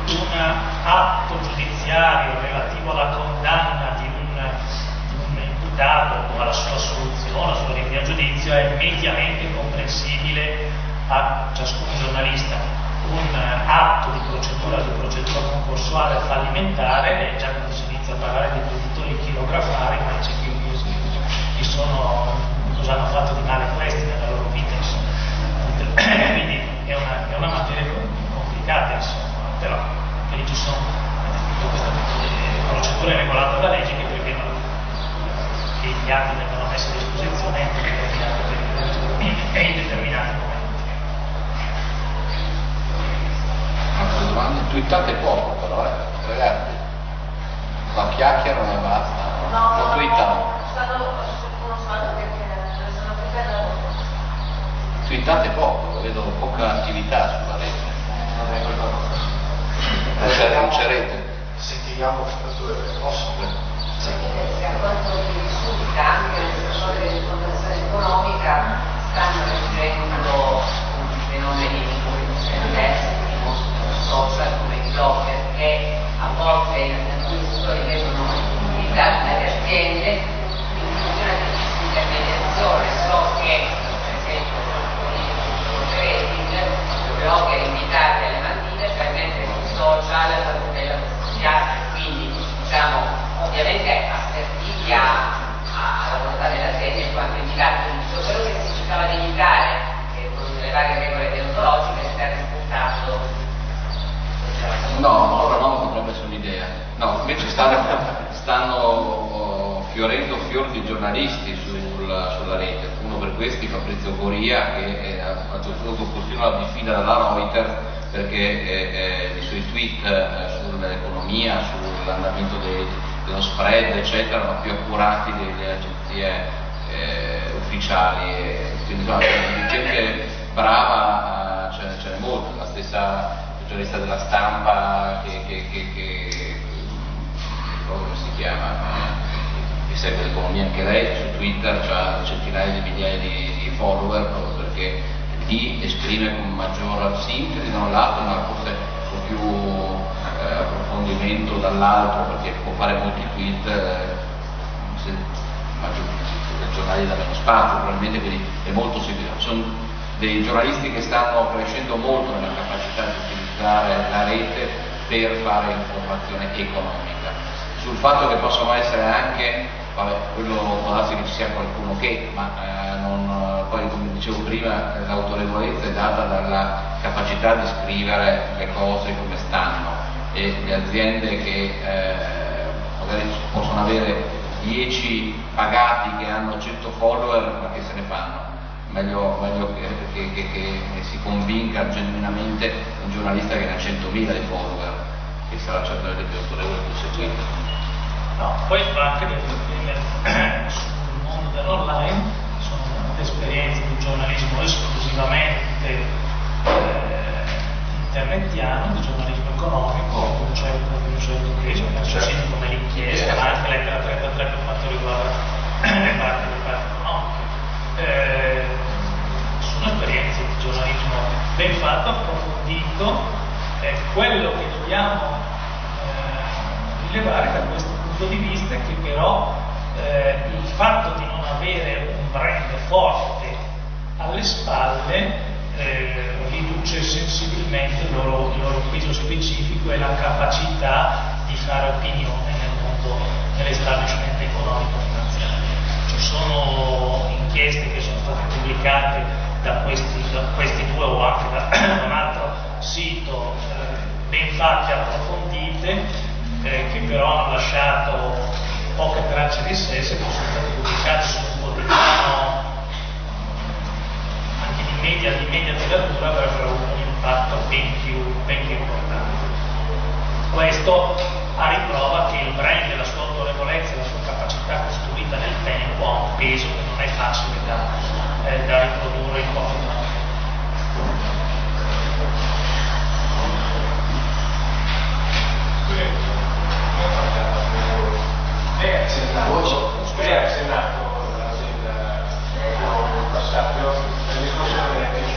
un atto giudiziario relativo alla condanna di un imputato o alla sua assoluzione, alla sua rinvio a giudizio, è mediamente comprensibile a ciascun giornalista. Un atto di procedura concorsuale fallimentare, già quando si inizia a parlare di creditori chirografari, ma c'è chi sono, cosa hanno fatto di male questi nella loro vita, insomma. Quindi è una materia complicata, insomma, però lì ci sono queste procedure regolate da legge che prevedono che gli atti vengono messi a disposizione in determinati momenti. Altre domande? Twittate poco però, ragazzi, la chiacchiera non basta, non twittano. Twittate poco, vedo poca attività sulla rete. Non c'è rete. Sentiamo posso? A quanto mi risulta, anche nel settore dell'informazione economica stanno emergendo fenomeni diversi, tipo social come i blogger, che a volte in alcuni settori vengono utilizzati dalle aziende in funzione di intermediazione. So che per esempio blogger invitati alle mattine per mettere sui social della quindi diciamo ovviamente assertivi alla volontà dell'azienda in quanto invitati. Quello che si cercava di evitare, con le varie regole deontologiche, si sta rispettando. No, ancora no, potrebbe essere un'idea. No, invece stanno fiorendo fior di giornalisti sulla rete. Uno per questi, Fabrizio Goria, che a un certo punto continua a diffida dalla Reuters perché i suoi tweet sull'economia, sull'andamento dello spread, eccetera, erano più accurati delle agenzie ufficiali. Quindi insomma, gente brava ce n'è molto, la stessa giornalista della Stampa come si chiama, che segue l'economia anche lei, su Twitter ha centinaia di migliaia di follower, proprio perché lì esprime con maggior sintesi da un lato, ma forse con più approfondimento dall'altro, perché può fare molti tweet, i giornali da meno spazio probabilmente, quindi è molto seguito. Sono dei giornalisti che stanno crescendo molto nella capacità di utilizzare la rete per fare informazione economica. Sul fatto che possono essere anche, quello può darsi che ci sia qualcuno che, ma poi come dicevo prima, l'autorevolezza è data dalla capacità di scrivere le cose come stanno, e le aziende che magari possono avere 10 pagati che hanno 100 follower, ma che se ne fanno? Meglio che si convinca genuinamente un giornalista che ne ha 100.000 di follower, che sarà certamente più autorevole e più seguito. No, poi anche sul mondo dell'online sono molte esperienze di giornalismo esclusivamente internetiano, di giornalismo economico, con un certo peso, come l'inchiesta, ma anche Lettera 33 per quanto riguarda le parti economiche. Sono esperienze di giornalismo ben fatto, approfondito. Quello che dobbiamo rilevare da questo punto di vista è che però il fatto di non avere un brand forte alle spalle riduce sensibilmente difficilmente il loro quiz specifico e la capacità di fare opinione nel mondo, nell'establishment economico-finanziario. Ci sono inchieste che sono state pubblicate da questi due o anche da un altro sito, ben fatte e approfondite, che però hanno lasciato poche tracce di sé, se fossero stati pubblicati su un quotidiano anche di media tiratura, avrebbero avuto un impatto ben più importante. Questo a riprova che il brand, la sua autorevolezza, la sua capacità costruita nel tempo ha un peso che non è facile da riprodurre in poco tempo. Lei ha accennato nel passaggio del discorso delle leggi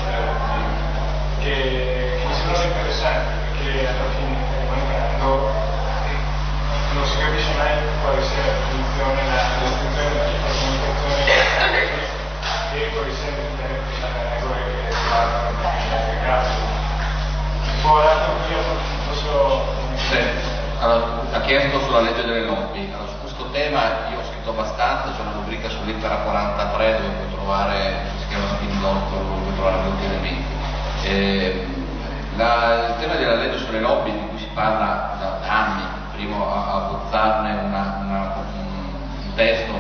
che mi sembra interessante, perché alla fine mancando non si capisce mai quale sia la definizione, la distinzione tra la comunicazione e quali siano le regole che riguardano il caso. Allora, ha chiesto sulla legge delle lobby. Allora, su questo tema io ho scritto abbastanza, c'è una rubrica su Lettera 43 dove puoi trovare, si chiama Spin Doctor, dove puoi trovare molti elementi. Il tema della legge sulle lobby, di cui si parla da anni, il primo a bozzarne un testo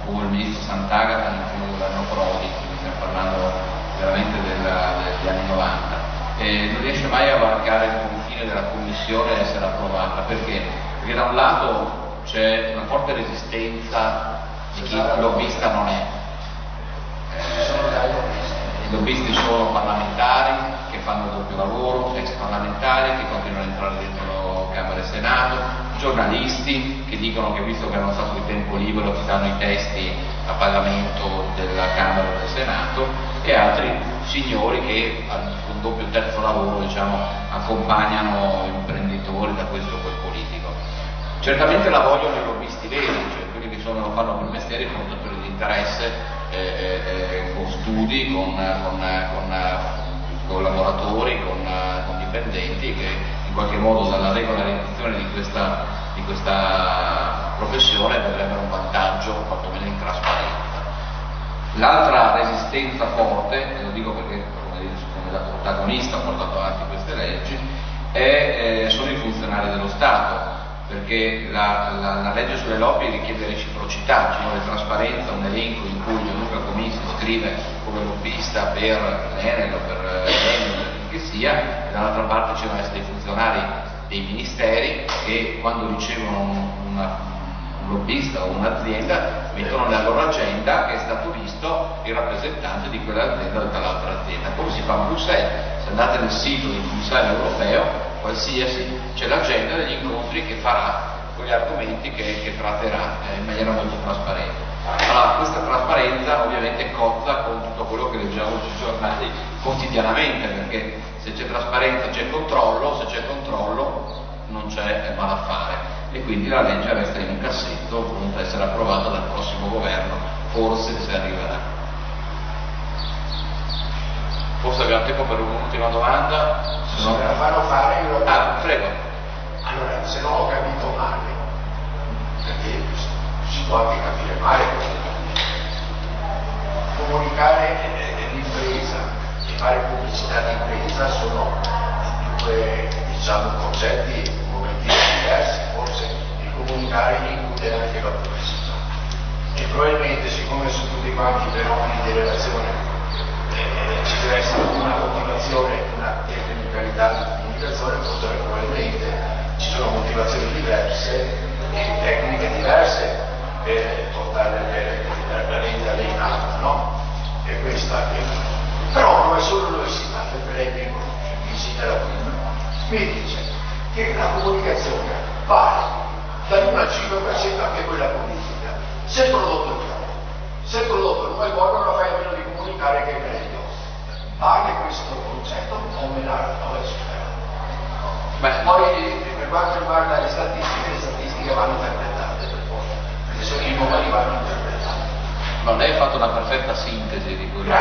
fu il ministro Sant'Agata nel primo governo Prodi, quindi stiamo parlando veramente degli anni 90. Non riesce mai a varcare il confine della commissione e essere approvata. Perché? Perché da un lato c'è una forte resistenza di chi lobbista non è. I lobbisti sono parlamentari che fanno il doppio lavoro, ex parlamentari che continuano a entrare dentro Camera e Senato, giornalisti che dicono che visto che hanno un sacco di tempo libero ti danno i testi a pagamento della Camera e del Senato, e altri signori che con doppio terzo lavoro, diciamo, accompagnano imprenditori da questo o quel politico. Certamente la vogliono i lobbisti veri, cioè quelli che lo fanno per mestiere, portatori di interesse, con studi, con collaboratori, con dipendenti, che in qualche modo dalla regolarizzazione di questa professione vedrebbero un vantaggio, quantomeno in trasparenza. L'altra resistenza forte, e lo dico perché come da protagonista ho portato avanti queste leggi, sono i funzionari dello Stato, perché la legge sulle lobby richiede reciprocità, ci vuole trasparenza, un elenco in cui Gianluca Comici scrive come lobbista per l'Enel o per l'Enel, che sia, e dall'altra parte ci devono essere dei funzionari dei ministeri che quando ricevono un lobbista o un'azienda mettono nella loro agenda che è stato visto il rappresentante di quell'azienda o dall'altra azienda, come si fa a Bruxelles. Se andate nel sito del commissario europeo, qualsiasi, c'è l'agenda degli incontri che farà con gli argomenti che tratterà in maniera molto trasparente. Allora, questa trasparenza ovviamente cozza con tutto quello che leggiamo sui giornali quotidianamente, perché se c'è trasparenza c'è controllo, se c'è controllo non c'è malaffare, e quindi la legge resta in un cassetto pronta a essere approvata dal prossimo governo, forse se arriverà. Forse abbiamo tempo per un'ultima domanda. Se me la fanno fare io... Prego. Allora, se non ho capito male, perché si può anche capire male, comunicare l'impresa e fare pubblicità di impresa sono due, diciamo, concetti un momentino diversi. Forse il comunicare include anche la pubblicità, e probabilmente, siccome su tutti quanti i fenomeni di relazione ci deve essere una motivazione, una tecnicalità di comunicazione, molto probabilmente ci sono motivazioni diverse e tecniche diverse per portare la vendita in alto, no? E questa è. Però non è solo l'università, perché lei mi conosce, mi cita la prima, mi dice che la comunicazione vale dall'1 al 5% anche quella politica. Se il prodotto è buono, se il prodotto non è buono, non fai a meno di comunicare che è meglio. Vale questo concetto o me la Poi per quanto riguarda le statistiche vanno interpretate per forza, perché sono i numeri vanno interpretati. No, lei ha fatto una perfetta sintesi di quello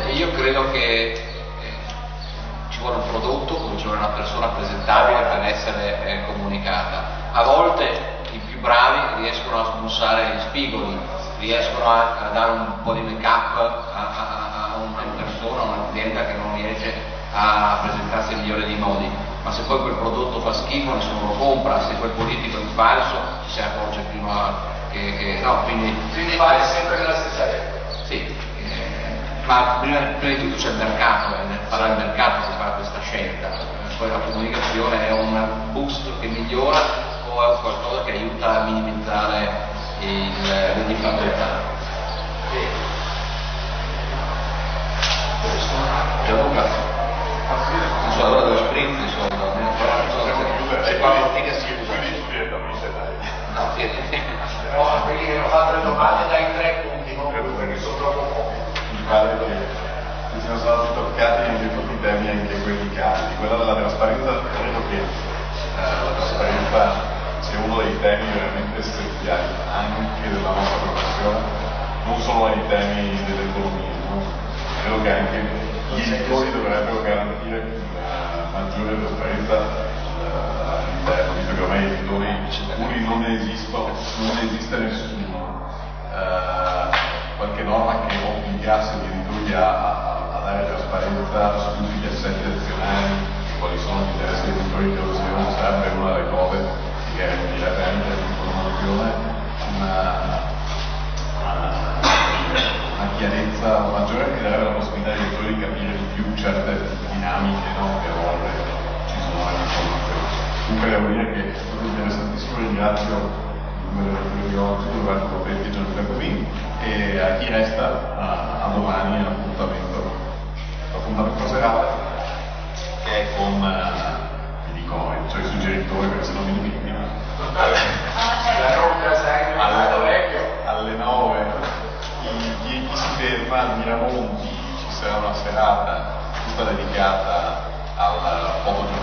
che io credo che ci vuole comunicata. A volte i più bravi riescono a smussare gli spigoli, riescono a dare un po' di make up a una persona, a una clienta che non riesce a presentarsi nel migliore dei modi, ma se poi quel prodotto fa schifo nessuno lo compra, se quel politico è falso ci si accorge prima no, quindi fare sempre nella stessa regola. sì, ma prima di tutto c'è il mercato, farà il mercato che fa questa scelta, poi la comunicazione è un boost che migliora o è qualcosa che aiuta a minimizzare le difficoltà. Gianluca, non so, allora devo sprint di solito, c'è qua mattina si usa. No, Però quelli che hanno fatto le domande dai 3 punti, non perché sono troppo pochi. Mi pare che siano stati toccati in tutti i temi anche quelli caldi. Quella della trasparenza, credo che la trasparenza sia uno dei temi veramente essenziali anche della nostra professione, non solo nei temi dell'economia, no? Credo che anche gli editori dovrebbero garantire una maggiore trasparenza all'interno, visto che ormai gli editori sicuri non esiste nessuno. Qualche norma che obbligasse gli editori a dare trasparenza su tutti gli assetti azionari, quali sono gli interessi degli editori che lo siano, sarebbe una delle cose che garantirebbe anche l'informazione una chiarezza maggiore che darebbe la possibilità agli editori di capire di più certe dinamiche, no, che a volte ci sono nell'informazione. Comunque devo dire che è stato interessantissimo, ringrazio il numero di oggi, Roberto Copetti e Gianluca Covini, e a chi resta a domani l'appuntamento serale che è con, vi dico noi, cioè i suggeritori perché se non mi dimentico, alle 9 chi si ferma a Miramonti ci sarà una serata tutta dedicata al fotogiornalismo